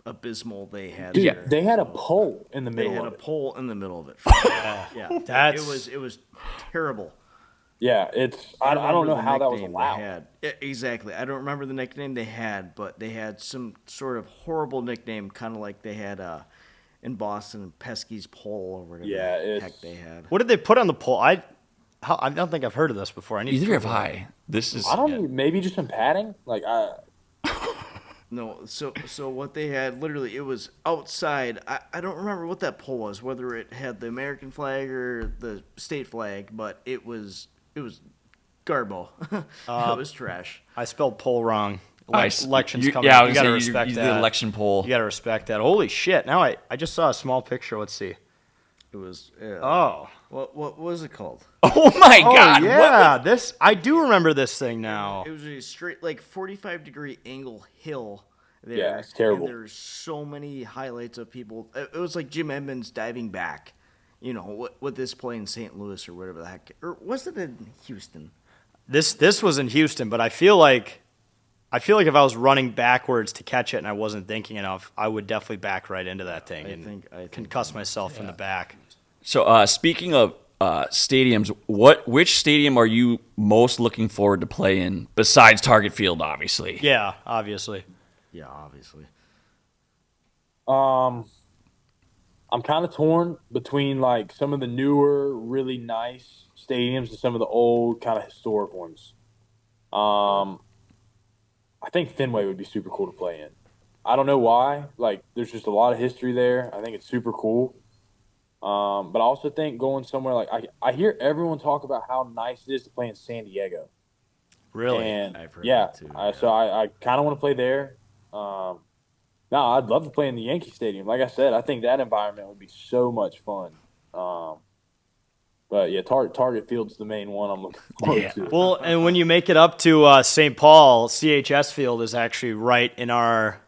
abysmal they had Dude, there. they had a pole in the They middle had a of it. pole in the middle of it. Yeah, That's it was terrible. Yeah, I don't remember know the how that was nickname allowed. They had. Exactly. I don't remember the nickname they had, but they had some sort of horrible nickname, kind of like they had in Boston, Pesky's pole or whatever Yeah, the it's- heck they had. what did they put on the pole? I don't think I've heard of this before. I need to Either have Google it. I. This is. I don't know, maybe just some padding. Like No, so what they had literally it was outside. I don't remember what that pole was, whether it had the American flag or the state flag, but it was garbo. It was trash. I spelled pole wrong. Nice. Elections You- coming yeah, I up. was You got to gonna say, respect you that. did the election poll. You got to respect that. Holy shit! Now I just saw a small picture. Let's see. It was. Oh. What was it called? Oh my God! Oh yeah, this I do remember this thing now. It was a straight 45-degree angle hill. There, Yeah, it's terrible. And there's so many highlights of people. It was like Jim Edmonds diving back. What this play in St. Louis or whatever the heck, or was it in Houston? This was in Houston, but I feel like if I was running backwards to catch it and I wasn't thinking enough, I would definitely back right into that thing and I think concuss myself in the back. So speaking of stadiums, which stadium are you most looking forward to play in besides Target Field? Obviously. Yeah, obviously. Yeah, obviously. I'm kind of torn between like some of the newer, really nice stadiums and some of the old, kind of historic ones. I think Fenway would be super cool to play in. I don't know why. Like, there's just a lot of history there. I think it's super cool. But I also think going somewhere like I hear everyone talk about how nice it is to play in San Diego. Really? And I've heard yeah, that too, so I kind of want to play there. No, I'd love to play in the Yankee Stadium. Like I said, I think that environment would be so much fun. But yeah, Target Field's the main one I'm looking forward to. Well, and when you make it up to St. Paul, CHS Field is actually right in our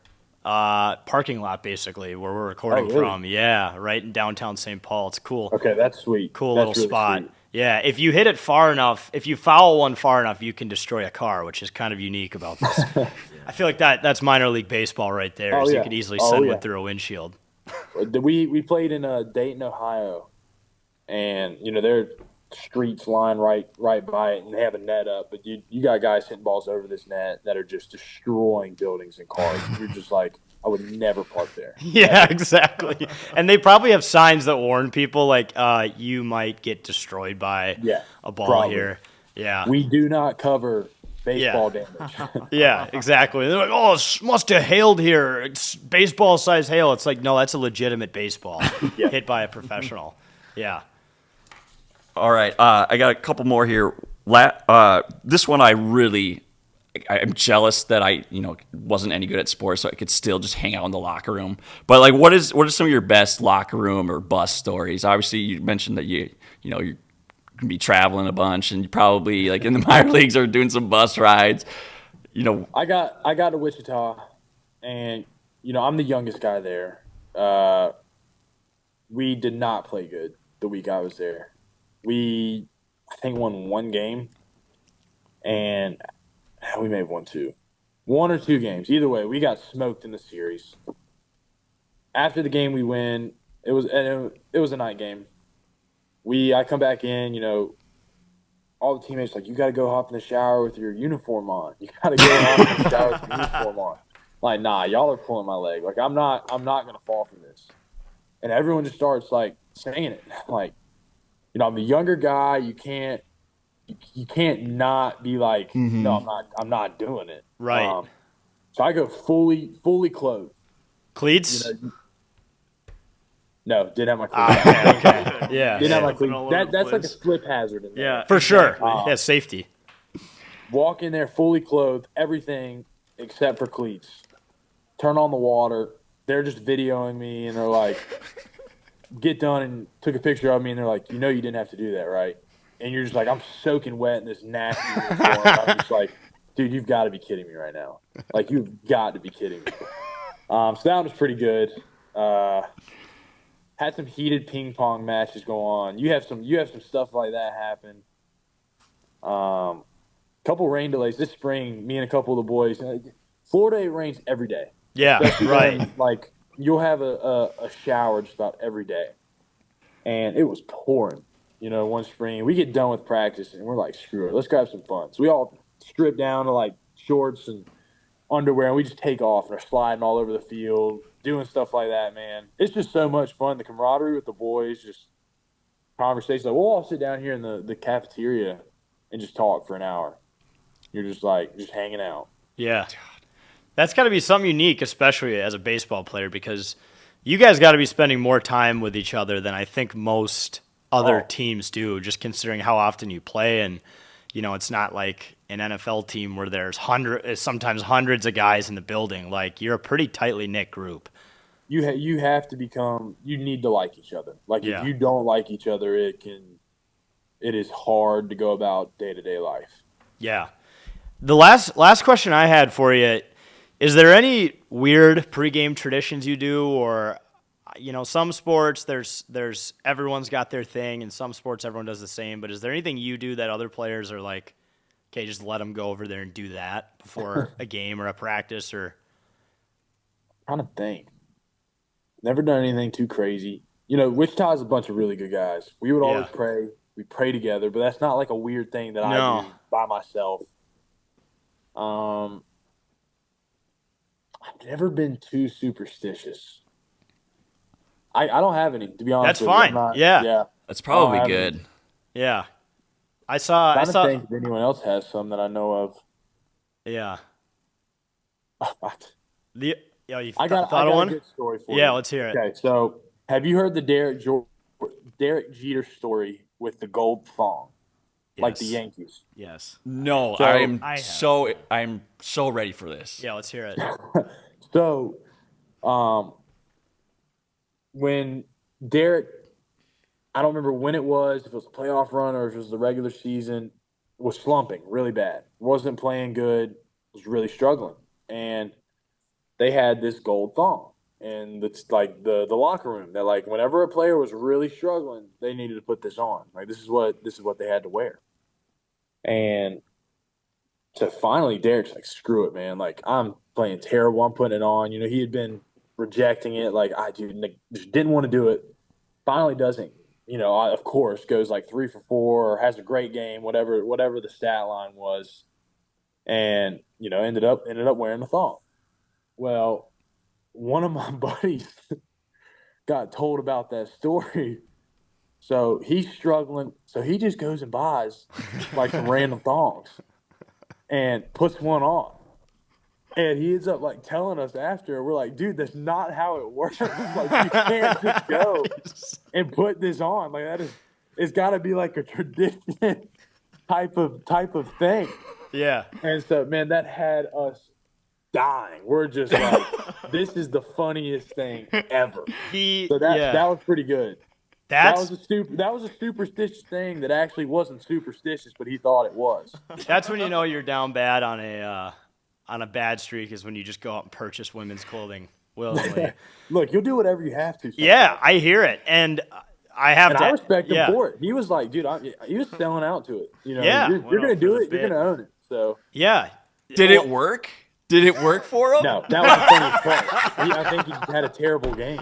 parking lot, basically, where we're recording really? from. Yeah, right in downtown St. Paul. It's cool. Okay, that's sweet. Cool That's little really spot. sweet. Yeah, if you hit it far enough, if you foul one far enough, you can destroy a car, which is kind of unique about this. I feel like that's minor league baseball right there. Oh, So yeah. you could easily Oh, send yeah. one through a windshield. We played in Dayton, Ohio, and their streets line right by it, and they have a net up. But you got guys hitting balls over this net that are just destroying buildings and cars. You're just like, I would never park there. Yeah, exactly. And they probably have signs that warn people, like, you might get destroyed by Yeah, a ball probably. here. Yeah. We do not cover baseball damage. Yeah, exactly. They're like, oh, it must have hailed here. It's baseball size hail. It's like, no, that's a legitimate baseball Yeah. hit by a professional. Yeah. All right, I got a couple more here. This one I'm jealous that I wasn't any good at sports, so I could still just hang out in the locker room. But like, what are some of your best locker room or bus stories? Obviously, you mentioned that you're gonna be traveling a bunch, and you probably like in the minor leagues are doing some bus rides. I got to Wichita, and I'm the youngest guy there. We did not play good the week I was there. We, I think, won one game, and we may have won one or two games. Either way, we got smoked in the series. After the game, we win. It was a night game. I come back in. All the teammates like, you got to go hop in the shower with your uniform on. You got to go hop in the shower with your uniform on. Like, nah, y'all are pulling my leg. Like, I'm not gonna fall for this. And everyone just starts like saying it. Like, I'm the younger guy. You can't not be like, no, I'm not doing it. Right. So I go fully clothed. Cleats? No, didn't have my cleats. Okay. Yeah. Didn't have my Slipping all cleats. over the That's like a place. slip hazard in there. Yeah, For sure. exactly. Yeah, safety. Walk in there fully clothed, everything except for cleats. Turn on the water. They're just videoing me, and they're like, get done and took a picture of me, and they're like, you didn't have to do that, right? And you're just like, I'm soaking wet in this nasty uniform. I'm just like, dude, you've got to be kidding me right now. Like, you've got to be kidding me. So that was pretty good. Had some heated ping pong matches go on. You have some stuff like that happen. Couple rain delays this spring. Me and a couple of the boys. Florida, it rains every day. Yeah, Especially right. when, like, you'll have a shower just about every day, and it was pouring. One spring we get done with practice and we're like, screw it, let's go have some fun. So we all strip down to like shorts and underwear, and we just take off and are sliding all over the field, doing stuff like that. Man, it's just so much fun. The camaraderie with the boys, just conversations. Like, we'll all sit down here in the cafeteria and just talk for an hour. You're just like just hanging out. Yeah. That's got to be something unique, especially as a baseball player, because you guys got to be spending more time with each other than I think most other teams do, just considering how often you play. And, it's not like an NFL team where there's sometimes hundreds of guys in the building. Like, you're a pretty tightly knit group. You have to you need to like each other. Like, Yeah. if you don't like each other, it is hard to go about day-to-day life. Yeah. The last question I had for you, is there any weird pregame traditions you do, or some sports there's everyone's got their thing, and some sports everyone does the same, but is there anything you do that other players are like, okay, just let them go over there and do that before a game or a practice? Or I'm trying to think. Never done anything too crazy. Wichita has a bunch of really good guys. We would always Yeah. pray. We pray together, but that's not like a weird thing that I No. do by myself. I've never been too superstitious. I don't have any, to be honest That's with you. fine. I'm not- Yeah. That's probably have good. any. Yeah. I I saw don't think if anyone else has some that I know of. yeah. What? You I got thought of a one? good story for you. Yeah, let's hear it. Okay, so have you heard the Derek Jeter story with the gold thong, like the Yes. Yankees? Yes. No, So- I'm I have. so ready for this. Yeah, let's hear it. So, when Derek, I don't remember when it was, if it was a playoff run or if it was the regular season, was slumping really bad. Wasn't playing good, was really struggling. And they had this gold thong. And it's like the locker room that, like, whenever a player was really struggling, they needed to put this on. Like, this is what they had to wear. And so finally Derek's like, screw it, man. Like, I'm playing terrible. I'm putting it on. He had been rejecting it. Like, I just didn't want to do it. Finally doesn't. Of course, goes like 3 for 4 or has a great game, whatever the stat line was, and ended up wearing the thong. Well, one of my buddies got told about that story, so he's struggling. So he just goes and buys like some random thongs and puts one on. And he ends up like telling us after, we're like, dude, that's not how it works. Like, you can't just go and put this on. Like, it's got to be like a tradition type of thing. Yeah. And so, man, that had us dying. We're just like, this is the funniest thing ever. So that was pretty good. That was a superstitious thing that actually wasn't superstitious, but he thought it was. That's when you know you're down bad on a bad streak, is when you just go out and purchase women's clothing willingly. Look, you'll do whatever you have to. Sometimes. Yeah, I hear it, and I have to. I respect him yeah. for it. He was like, dude, he was selling out to it. Yeah. You're going to do it. You're going to own it. So Yeah. Did it work? Did it work for him? no, that was the funniest part. I think he had a terrible game.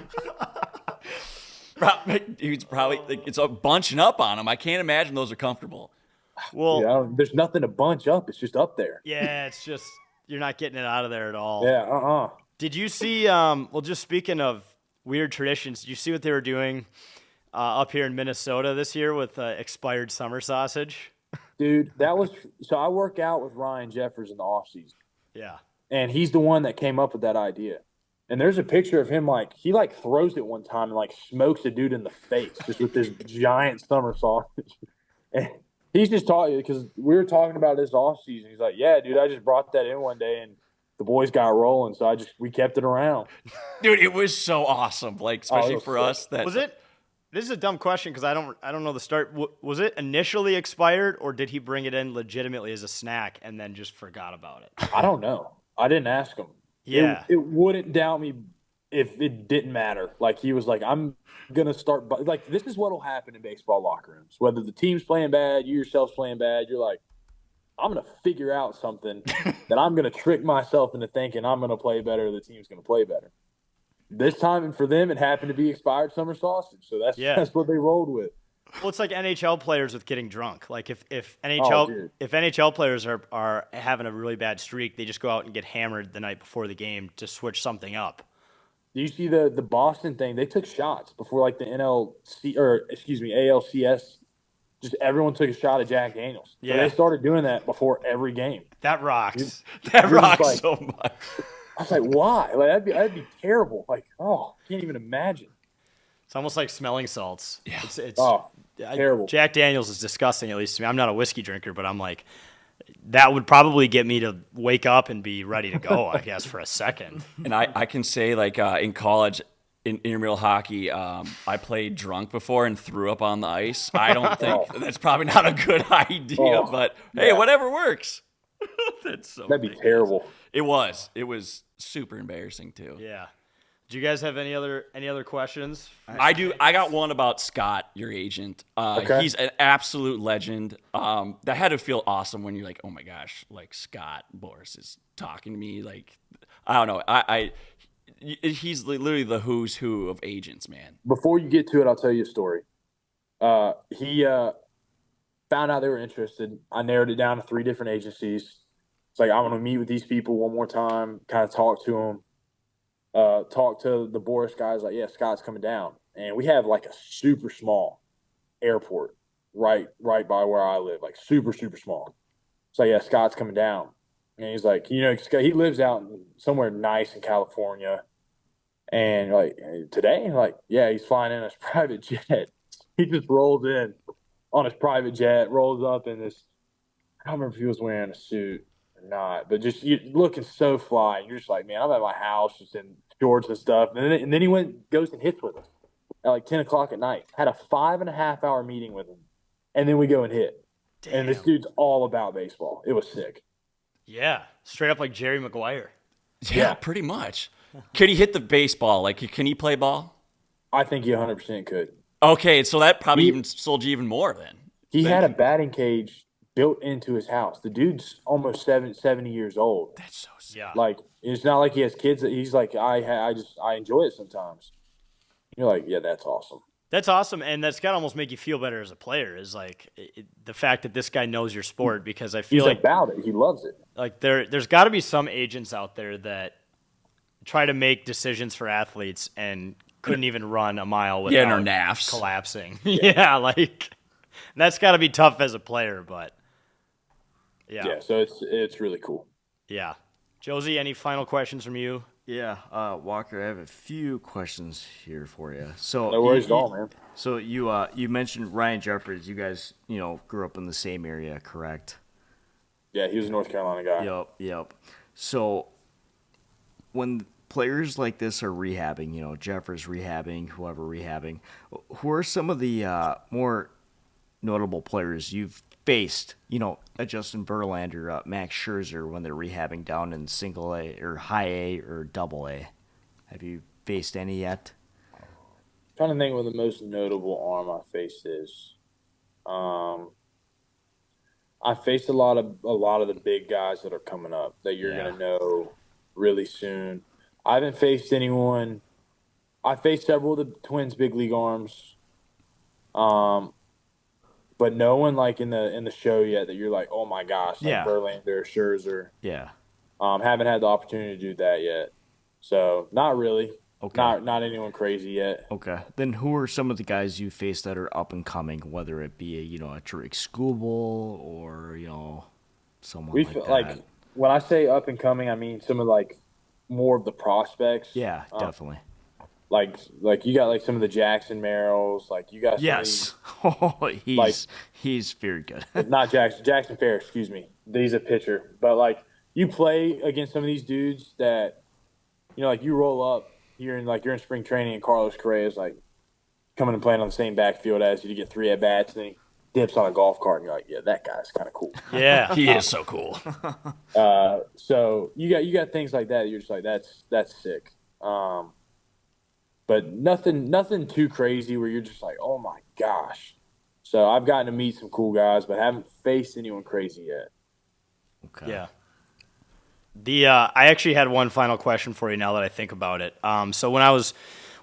He's probably like, it's a bunching up on him. I can't imagine those are comfortable. Well, There's nothing to bunch up. It's just up there. yeah, it's just you're not getting it out of there at all. Yeah. Did you see? Well, just speaking of weird traditions, did you see what they were doing up here in Minnesota this year with expired summer sausage? Dude, so I work out with Ryan Jeffers in the off season. Yeah. And he's the one that came up with that idea. And there's a picture of him like he like throws it one time and like smokes a dude in the face just with this giant somersault. And he's just talking because we were talking about this off season. He's like, "Yeah, dude, I just brought that in one day and the boys got rolling, so we kept it around." Dude, it was so awesome. Like, especially was for sick. us. That Was it? This is a dumb question because I don't know the start. Was it initially expired, or did he bring it in legitimately as a snack and then just forgot about it? I don't know. I didn't ask him. Yeah. It wouldn't doubt me if it didn't matter. Like he was like, I'm gonna start. Like this is what'll happen in baseball locker rooms. Whether the team's playing bad, you yourself's playing bad, you're like, I'm gonna figure out something that I'm gonna trick myself into thinking I'm gonna play better. The team's gonna play better. This time for them, it happened to be expired summer sausage, so that's what they rolled with. Well, it's like NHL players with getting drunk. Like if dude. NHL players are having a really bad streak, they just go out and get hammered the night before the game to switch something up. Do you see the Boston thing? They took shots before like the ALCS. Just everyone took a shot at Jack Daniels. So Yeah. they started doing that before every game. That rocks. that You're just rocks like- so much. I was like, why? Like that'd be terrible. Like, oh, can't even imagine. It's almost like smelling salts. Yeah. It's Terrible. Jack Daniels is disgusting, at least to me. I'm not a whiskey drinker, but I'm like, that would probably get me to wake up and be ready to go, I guess, for a second. And I can say, like, in college, in intramural hockey, I played drunk before and threw up on the ice. I don't think that's probably not a good idea, but hey, whatever works. That'd be terrible. It was super embarrassing too. Yeah. Do you guys have any other questions? I do. I got one about Scott, your agent. Okay. He's an absolute legend. That had to feel awesome when you're like, oh my gosh, like Scott Boras is talking to me. Like, I don't know. He's literally the who's who of agents, man. Before you get to it, I'll tell you a story. He found out they were interested. I narrowed it down to 3 different agencies. It's like, I want to meet with these people one more time, kind of talk to them. Talk to the Boris guys, like, yeah, Scott's coming down. And we have like a super small airport right by where I live, like super, super small. So yeah, Scott's coming down. And he's like, he lives out somewhere nice in California. And like, today? Like, yeah, he's flying in his private jet. He just rolls in on his private jet, rolls up in this, I don't remember if he was wearing a suit or not, but just looking so fly. You're just like, man, I'm at my house just in shorts and stuff. And then he goes and hits with us at like 10 o'clock at night. Had a 5.5 hour meeting with him. And then we go and hit. Damn. And this dude's all about baseball. It was sick. Yeah. Straight up like Jerry Maguire. Yeah, pretty much. Could he hit the baseball? Like, can he play ball? I think he 100% could. Okay, so that probably even sold you even more then. He had a batting cage built into his house. The dude's almost 70 years old. That's so sick. Yeah. Like, it's not like he has kids. He's like, I enjoy it sometimes. You're like, yeah, that's awesome. That's awesome, and that's got to almost make you feel better as a player. Is like the fact that this guy knows your sport, because I feel He's about it. He loves it. like there's got to be some agents out there that try to make decisions for athletes and couldn't even run a mile without Yeah, and our naffs. collapsing. Yeah, like that's got to be tough as a player, but Yeah, so it's really cool. yeah. Josie, any final questions from you? Yeah, Walker, I have a few questions here for you. So No worries at all, man. So you mentioned Ryan Jeffers. You guys, grew up in the same area, correct? Yeah, he was a North Carolina guy. Yep. So when players like this are rehabbing, Jeffers rehabbing, whoever rehabbing, who are some of the more notable players you've faced? A Justin Verlander, Max Scherzer, when they're rehabbing down in single A or high A or double A. Have you faced any yet? Trying to think what the most notable arm I faced is. I faced a lot of the big guys that are coming up that you're gonna know really soon. I haven't faced anyone. I faced several of the Twins' big league arms, but no one like in the show yet that you're like, oh my gosh, like Verlander, Scherzer. Yeah. Haven't had the opportunity to do that yet, so not really. Okay. Not anyone crazy yet. Okay. Then who are some of the guys you faced that are up and coming, whether it be a Drake Skubal or someone We like that? like when I say up and coming, I mean some of like more of the prospects. Yeah, definitely. Like you got like some of the Jackson Merrills. Like you got some Yes. Oh, he's very good. not Jackson Fair, excuse me. He's a pitcher, but like you play against some of these dudes that like you roll up, you're in spring training, and Carlos Correa is like coming and playing on the same backfield as you to get 3 at bats, and then he dips on a golf cart, and you're like, yeah, that guy's kind of cool. Yeah. He is so cool. So you got things like that. You're just like, that's sick. But nothing too crazy where you're just like, oh my gosh. So I've gotten to meet some cool guys, but haven't faced anyone crazy yet. Okay. Yeah. I actually had one final question for you now that I think about it. So when I was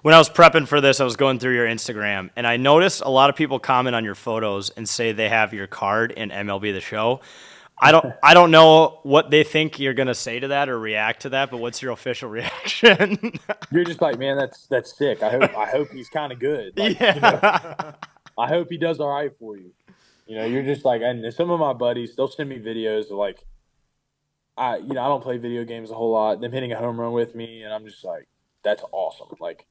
prepping for this, I was going through your Instagram, and I noticed a lot of people comment on your photos and say they have your card in MLB The Show. I don't know what they think you're gonna say to that or react to that, but what's your official reaction? You're just like, man, that's sick. I hope he's kind of good. Like, Yeah. I hope he does all right for you. You're just like, and some of my buddies, they'll send me videos of like, I don't play video games a whole lot. Them hitting a home run with me, and I'm just like, that's awesome. Like,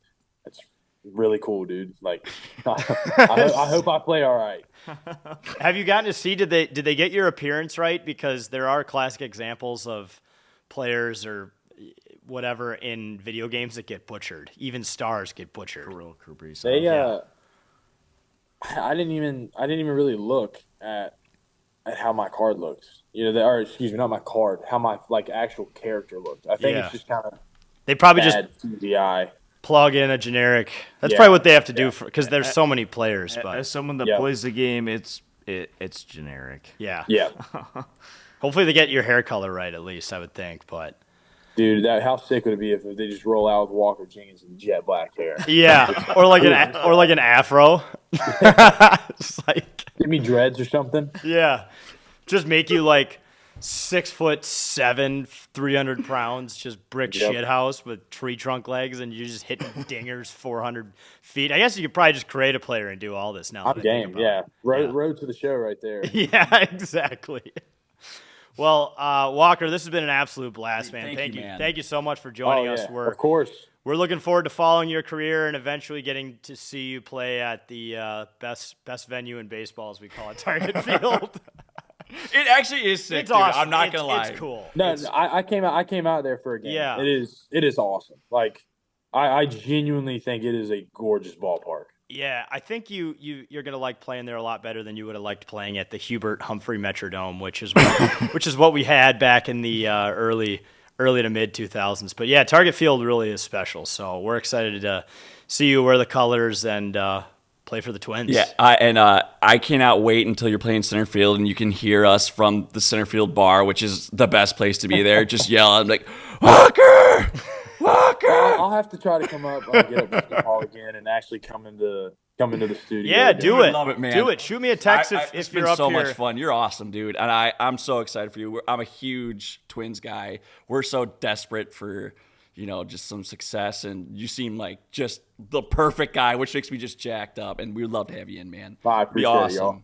that's really cool, dude. Like, I hope I play all right. Have you gotten to see? Did they get your appearance right? Because there are classic examples of players or whatever in video games that get butchered. Even stars get butchered. Kirill Kaprizov. They I didn't even really look at how my card looked. Or excuse me, not my card, how my like actual character looked. I think it's just kind of they probably bad just to the eye. plug in a generic. That's Yeah. probably what they have to do because there's so many players. But As someone that Yeah. plays the game, it's generic. yeah, Yeah, hopefully they get your hair color right at least. I would think, but dude, how sick would it be if they just roll out with Walker Jenkins and jet black hair? yeah, or like an afro. It's like Give me dreads or something. yeah, just make you like 6'7", 300 pounds, just brick Yep. shit house with tree trunk legs, and you're just hitting dingers 400 feet. I guess you could probably just create a player and do all this now. I'm that I think game. about Yeah. it. Road to the show right there. Yeah, exactly. Well, Walker, this has been an absolute blast, man. Thank you, man. Thank you so much for joining us. Of course. We're looking forward to following your career and eventually getting to see you play at the best venue in baseball, as we call it, Target Field. It actually is sick, It's dude. awesome. I'm not gonna lie. It's cool. No, I came out there for a game. Yeah. It is awesome. Like I genuinely think it is a gorgeous ballpark. Yeah, I think you're gonna like playing there a lot better than you would have liked playing at the Hubert Humphrey Metrodome, which is what we had back in the early to mid 2000s. But yeah, Target Field really is special. So we're excited to see you wear the colors and play for the Twins. Yeah, I cannot wait until you're playing center field and you can hear us from the center field bar, which is the best place to be there. Just yell, I'm like, Walker, Walker. I'll have to try to come up, get up with the call again, and actually come into the studio. Yeah, again. do it. Love it, man. Do it. Shoot me a text It's if been you're up so here. much fun. You're awesome, dude, and I'm so excited for you. I'm a huge Twins guy. We're so desperate for just some success, and you seem like just the perfect guy, which makes me just jacked up. And we would love to have you in, man. I Be appreciate it, awesome. y'all.